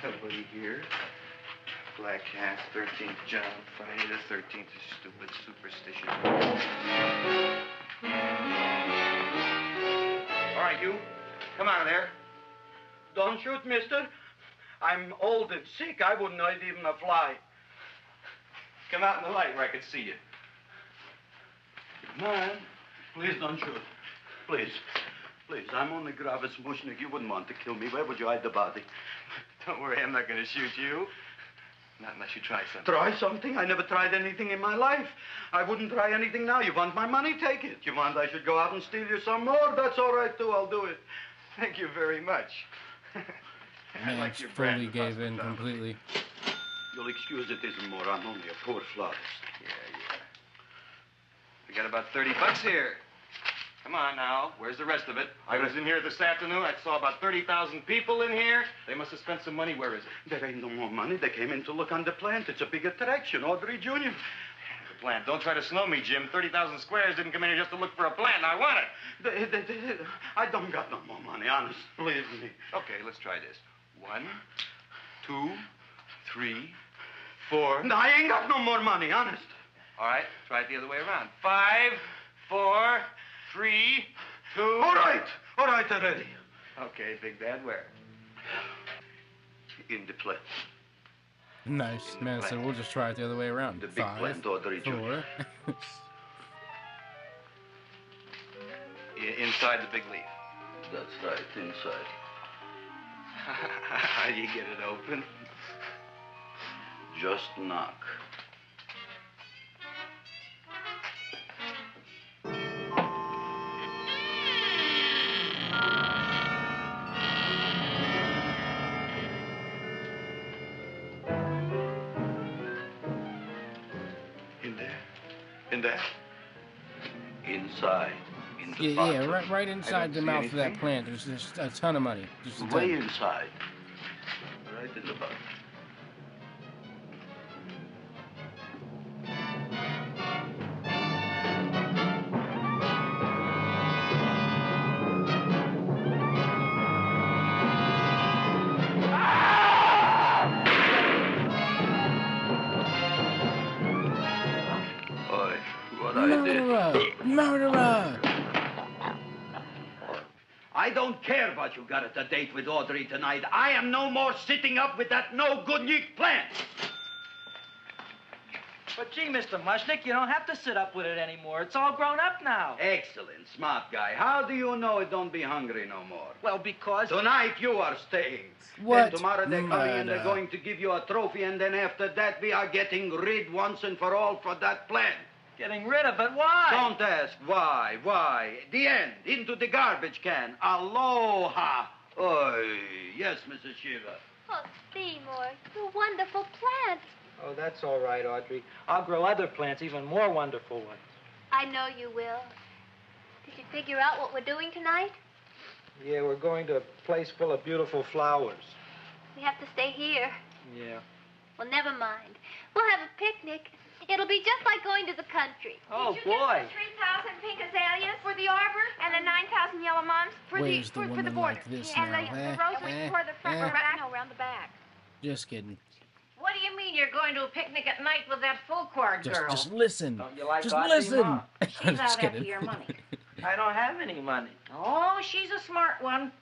Nobody here. Black Cat, 13th John, Friday the 13th is stupid, superstitious. All right, you. Come out of there. Don't shoot, mister. I'm old and sick. I wouldn't hurt even a fly. Come out in the light where I can see you. Man, please don't shoot. Please. Please, I'm only Gravis Mushnik. You wouldn't want to kill me. Where would you hide the body? Don't worry, I'm not going to shoot you. Not unless you try something. Try something? I never tried anything in my life. I wouldn't try anything now. You want my money? Take it. You want I should go out and steal you some more? That's all right, too. I'll do it. Thank you very much. Man, like your fully brand gave in completely. You'll excuse it, isn't more. I'm only a poor florist. Yeah. We got about $30 here. Come on now. Where's the rest of it? I was in here this afternoon. I saw about 30,000 people in here. They must have spent some money. Where is it? There ain't no more money. They came in to look on the plant. It's a big attraction. Audrey Jr. The plant. Don't try to snow me, Jim. 30,000 squares didn't come in here just to look for a plant. I want it. I don't got no more money, honest. Believe me. Okay, let's try this. 1, 2, 3, 4. No, I ain't got no more money, honest. All right, try it the other way around. 5, 4, 3, 2. All right already. Okay, Big Dad, where? In the plant. Nice. Man said, we'll just try it the other way around. The big 5, plant, Audrey Jr. 4. Inside the big leaf. That's right, inside. How do you get it open? Just knock. In there? Inside. In the Yeah, right inside the mouth of that plant. There's just a ton of money. Just a ton. Way inside. Right in the bottom. Murderer! I don't care what you got at the date with Audrey tonight. I am no more sitting up with that no-good-nick plant. But gee, Mr. Mushnik, you don't have to sit up with it anymore. It's all grown up now. Excellent, smart guy. How do you know it don't be hungry no more? Well, because... Tonight you are staying. What? Then tomorrow they're coming and they're Murder. going to give you a trophy, and then after that we are getting rid once and for all for that plant. Getting rid of it? Why? Don't ask why. The end. Into the garbage can. Aloha. Oy. Yes, Mrs. Shiva. Oh, Seymour, you wonderful plant. Oh, that's all right, Audrey. I'll grow other plants, even more wonderful ones. I know you will. Did you figure out what we're doing tonight? Yeah, we're going to a place full of beautiful flowers. We have to stay here. Yeah. Well, never mind. We'll have a picnic. It'll be just like going to the country. Oh, Did you boy. get the 3,000 pink azaleas for the arbor and the 9,000 yellow mums for Where's the the woman border? like this and now? the roses for the front or back? No, around the back. Just kidding. What do you mean you're going to a picnic at night with that full quart girl? Just listen. Don't you like Just Audrey, listen. Ma? She's out after your money. I don't have any money. Oh, she's a smart one.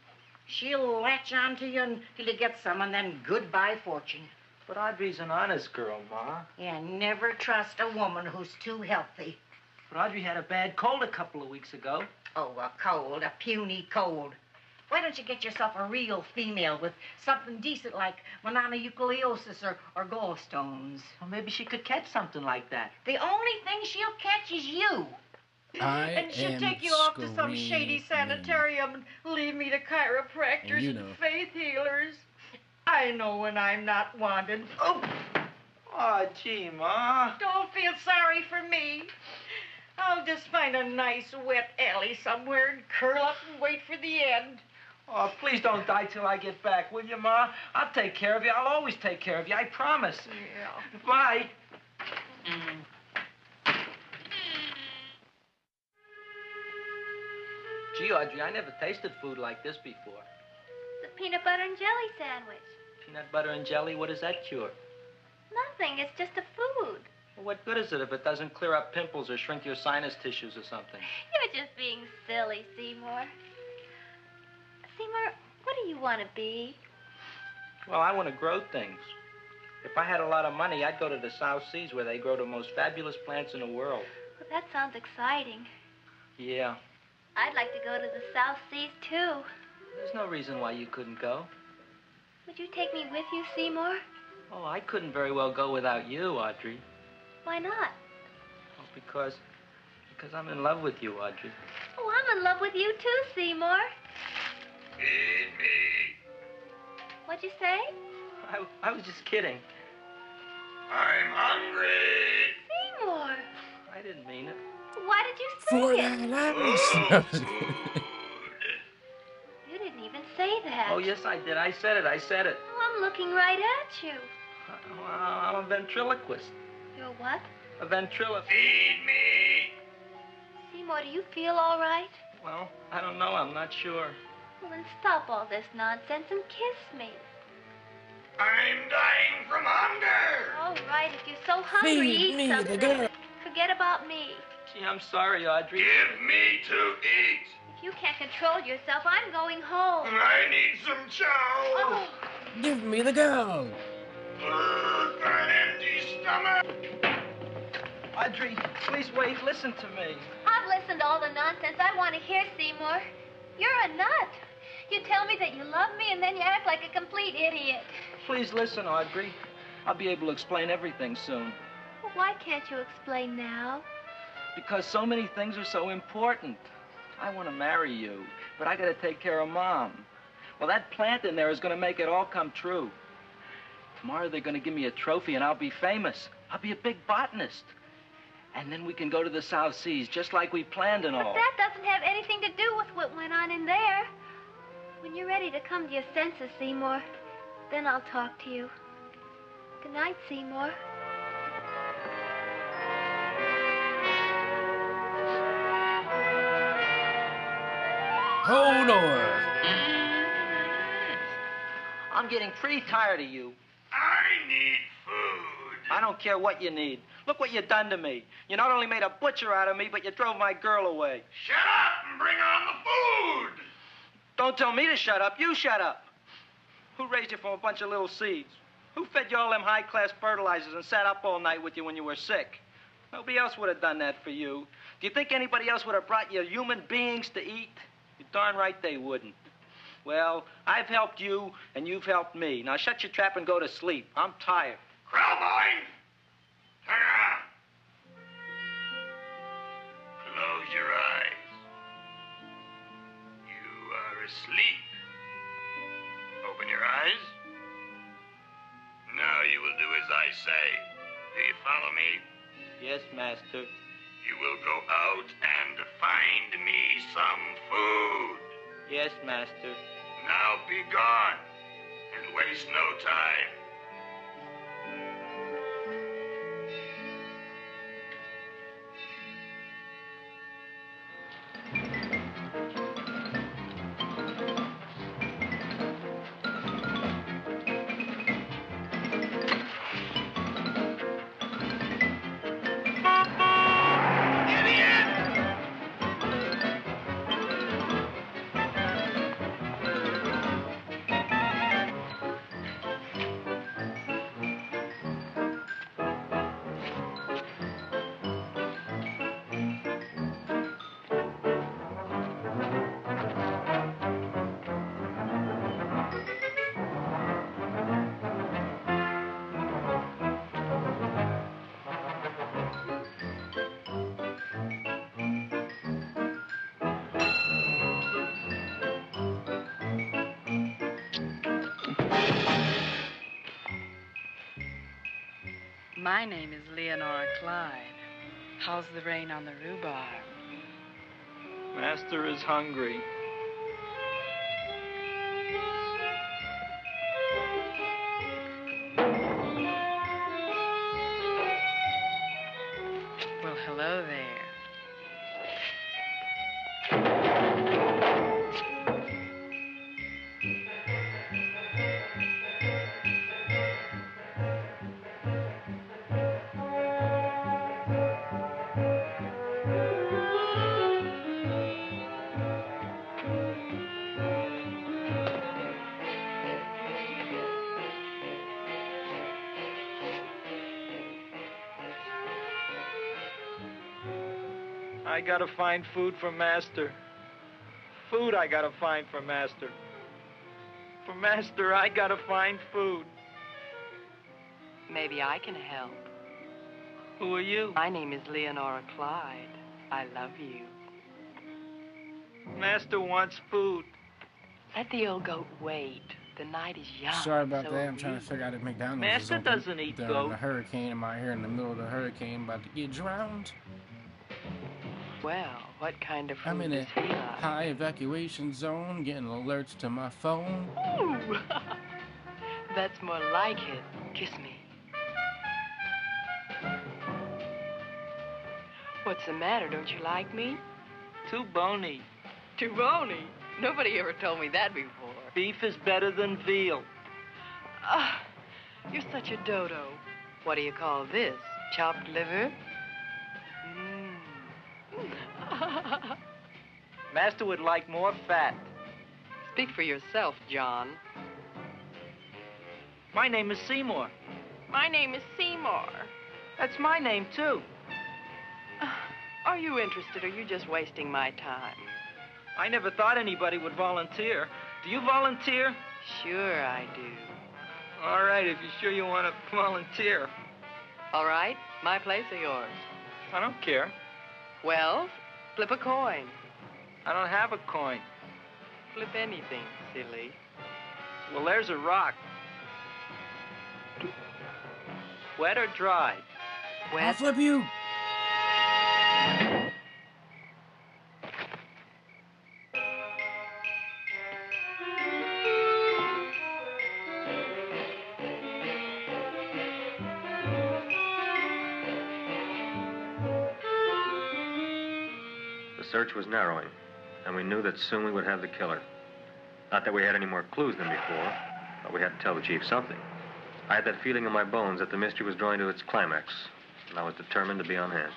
She'll latch on to you until you get some, and then goodbye fortune. But Audrey's an honest girl, Ma. Yeah, never trust a woman who's too healthy. But Audrey had a bad cold a couple of weeks ago. Oh, a cold, a puny cold. Why don't you get yourself a real female with something decent like mononucleosis or gallstones? Well, maybe she could catch something like that. The only thing she'll catch is you. And she'll take you off to some shady sanitarium and leave me to chiropractors and faith healers. I know when I'm not wanted. Oh, gee, Ma. Don't feel sorry for me. I'll just find a nice wet alley somewhere and curl up and wait for the end. Oh, please don't die till I get back, will you, Ma? I'll take care of you. I'll always take care of you. I promise. Yeah. Bye. Gee, Audrey, I never tasted food like this before. The peanut butter and jelly sandwich. Peanut butter and jelly, what does that cure? Nothing. It's just a food. Well, what good is it if it doesn't clear up pimples or shrink your sinus tissues or something? You're just being silly, Seymour. Seymour, what do you want to be? Well, I want to grow things. If I had a lot of money, I'd go to the South Seas where they grow the most fabulous plants in the world. Well, that sounds exciting. Yeah. I'd like to go to the South Seas, too. There's no reason why you couldn't go. Would you take me with you, Seymour? Oh, I couldn't very well go without you, Audrey. Why not? Oh, because I'm in love with you, Audrey. Oh, I'm in love with you, too, Seymour. Feed me. What'd you say? I was just kidding. I'm hungry. Seymour. I didn't mean it. Why did you say it? You didn't even say that. Oh, yes, I did. I said it. Oh, I'm looking right at you. I'm a ventriloquist. You're what? A ventriloquist. Feed me. Seymour, do you feel all right? Well, I don't know. I'm not sure. Well, then stop all this nonsense and kiss me. I'm dying from hunger. All right, if you're so hungry, eat something. Forget about me. Gee, I'm sorry, Audrey. Give me to eat. If you can't control yourself, I'm going home. I need some chow. Oh. Give me the go. An empty stomach. Audrey, please wait. Listen to me. I've listened to all the nonsense I want to hear, Seymour. You're a nut. You tell me that you love me, and then you act like a complete idiot. Please listen, Audrey. I'll be able to explain everything soon. Well, why can't you explain now? Because so many things are so important. I want to marry you, but I got to take care of Mom. Well, that plant in there is going to make it all come true. Tomorrow they're going to give me a trophy, and I'll be famous. I'll be a big botanist. And then we can go to the South Seas, just like we planned and all. But that doesn't have anything to do with what went on in there. When you're ready to come to your senses, Seymour, then I'll talk to you. Good night, Seymour. Hold on. I'm getting pretty tired of you. I need food. I don't care what you need. Look what you done to me. You not only made a butcher out of me, but you drove my girl away. Shut up and bring on the food. Don't tell me to shut up. You shut up. Who raised you from a bunch of little seeds? Who fed you all them high-class fertilizers and sat up all night with you when you were sick? Nobody else would have done that for you. Do you think anybody else would have brought you human beings to eat? You're darn right they wouldn't. Well, I've helped you, and you've helped me. Now shut your trap and go to sleep. I'm tired. Krellbein! Turn around. Close your eyes. You are asleep. Open your eyes. Now you will do as I say. Do you follow me? Yes, Master. You will go out and find me some food. Yes, master. Now be gone, and waste no time. My name is Leonora Clyde. How's the rain on the rhubarb? Master is hungry. Well, hello there. I gotta find food for Master. Food I gotta find for Master. For Master, I gotta find food. Maybe I can help. Who are you? My name is Leonora Clyde. I love you. Master wants food. Let the old goat wait. The night is young. Sorry about so that. I'm trying to figure out if McDonald's Master is open doesn't eat during goat. the hurricane. Am I here in the middle of the hurricane about to get drowned? Well, what kind of food I'm in a does he like? high evacuation zone, getting alerts to my phone. Ooh. That's more like it. Kiss me. What's the matter? Don't you like me? Too bony. Too bony? Nobody ever told me that before. Beef is better than veal. Ah, you're such a dodo. What do you call this? Chopped liver? Master would like more fat. Speak for yourself, John. My name is Seymour. My name is Seymour. That's my name, too. Are you interested, or are you just wasting my time? I never thought anybody would volunteer. Do you volunteer? Sure I do. All right, if you're sure you want to volunteer. All right, my place or yours? I don't care. Well, flip a coin. I don't have a coin. Flip anything, silly. Well, there's a rock. Wet or dry? Wet. I'll flip you. The search was narrowing, and we knew that soon we would have the killer. Not that we had any more clues than before, but we had to tell the chief something. I had that feeling in my bones that the mystery was drawing to its climax, and I was determined to be on hand.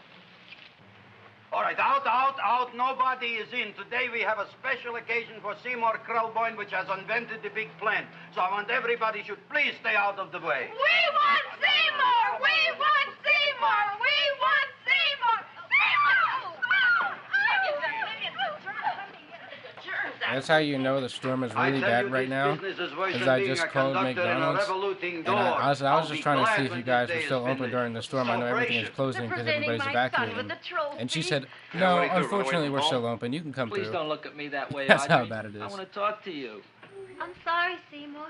All right, out. Nobody is in. Today we have a special occasion for Seymour Krelboyne, which has invented the big plan. So I want everybody should please stay out of the way. We want Seymour! We want Seymour! We want Seymour! That's how you know the storm is really bad right now. As I just called McDonald's, and I was just trying to see if you guys were still open during the storm. I know everything is closing because everybody's evacuating. And she said, "No, unfortunately, we're still open. You can come through." Please don't look at me that way, That's how Audrey. bad it is. I want to talk to you. I'm sorry, Seymour.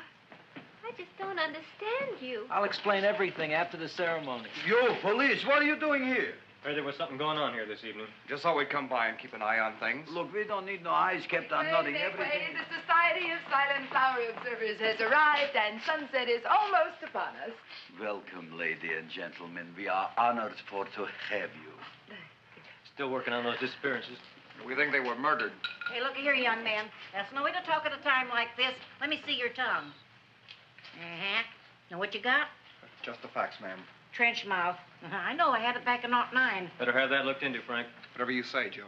I just don't understand you. I'll explain everything after the ceremony. You, police, what are you doing here? Heard there was something going on here this evening. Just thought we'd come by and keep an eye on things. Look, we don't need no eyes kept on nothing. Everything. The Society of Silent Flower Observers has arrived, and sunset is almost upon us. Welcome, lady and gentlemen. We are honored for to have you. Still working on those disappearances. We think they were murdered. Hey, look here, young man. That's no way to talk at a time like this. Let me see your tongue. Uh-huh. Now, what you got? Just the facts, ma'am. Trench mouth. I know. I had it back in '09. Better have that looked into, Frank. Whatever you say, Joe.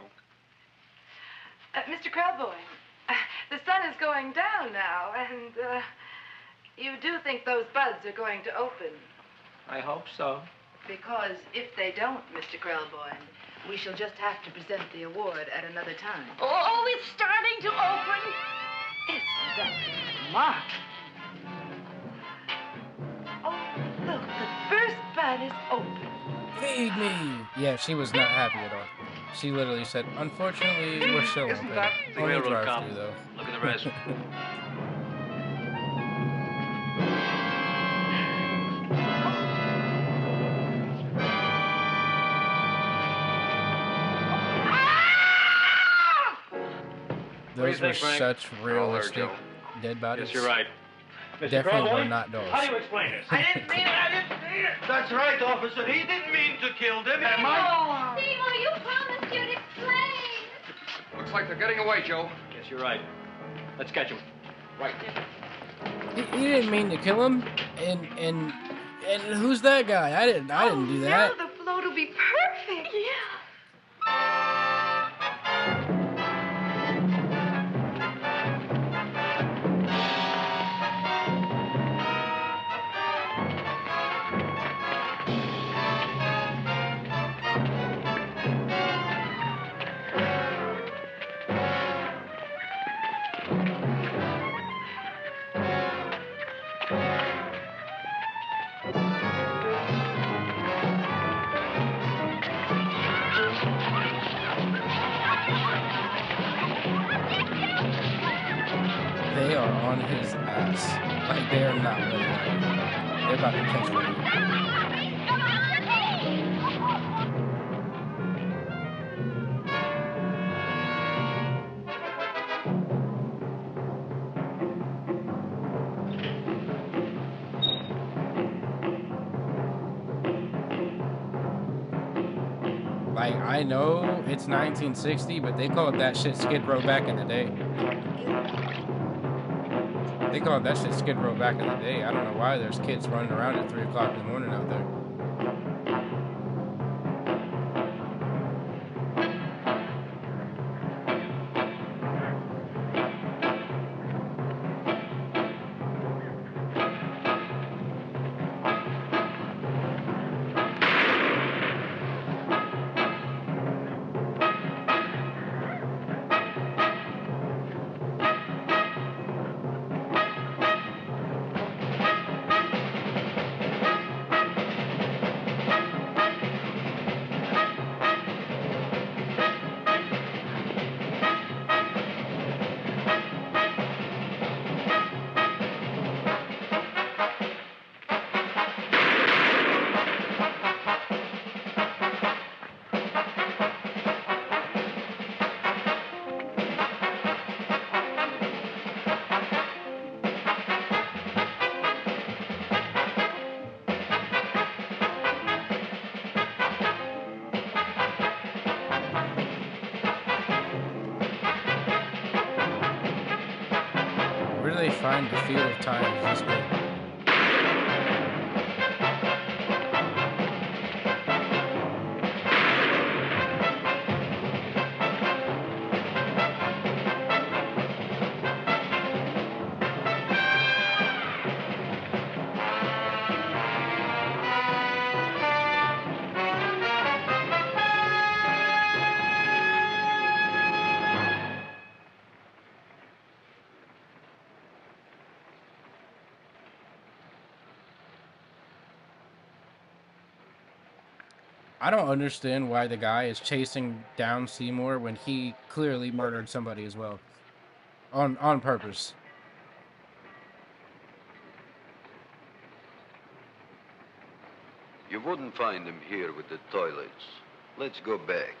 Mr. Krelboyne, the sun is going down now, and you do think those buds are going to open? I hope so. Because if they don't, Mr. Krelboyne, we shall just have to present the award at another time. Oh, it's starting to open. Isn't that marvelous? Oh, look, the first bud is open. Feed me! Yeah, she was not happy at all. She literally said, unfortunately, we're still open. Only drive-through, though. Look at the rest. Those were such realistic dead bodies. Yes, you're right. Definitely were not dogs. How do you explain this? I didn't mean it. That's right, officer. He didn't mean to kill them. Seymour, you promised you'd explain. Looks like they're getting away, Joe. Yes, you're right. Let's catch him. Right. He didn't mean to kill him. And who's that guy? I didn't do that. Now the float will be perfect. Yeah. They are on his ass. Like, they are not letting him. They're about to catch him. Like, I know it's 1960, but they called that shit Skid Row back in the day. They called that shit Skid Row back in the day. I don't know why there's kids running around at 3 o'clock in the morning out there. Where do they find the feel of time this big? I don't understand why the guy is chasing down Seymour when he clearly murdered somebody as well. On purpose. You wouldn't find him here with the toilets. Let's go back.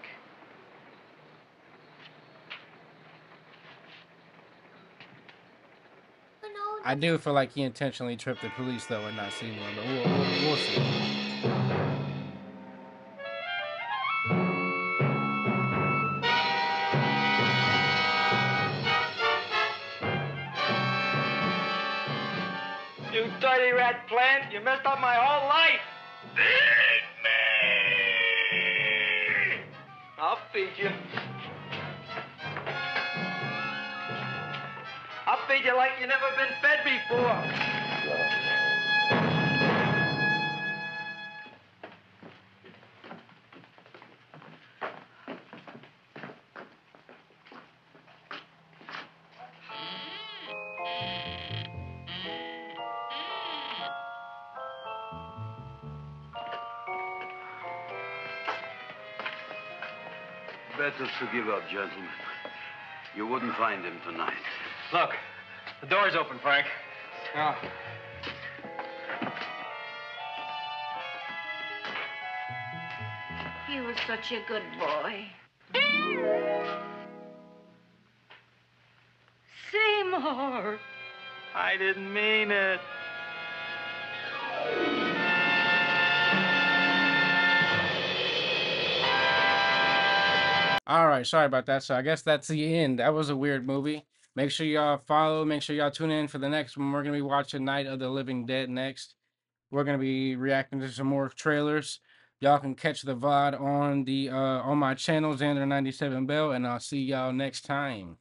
I do feel like he intentionally tripped the police though and not seen one, but we'll see. You dirty rat plant, you messed up my whole life. Feed me! I'll feed you. I'll feed you like you never been fed before. Better to give up, gentlemen. You wouldn't find him tonight. Look, the door's open, Frank. Oh. He was such a good boy. Seymour! I didn't mean it. All right, sorry about that. So I guess that's the end. That was a weird movie. Make sure y'all follow. Make sure y'all tune in for the next one. We're gonna be watching Night of the Living Dead next. We're gonna be reacting to some more trailers. Y'all can catch the VOD on the on my channel, Xander 97 Bell, and I'll see y'all next time.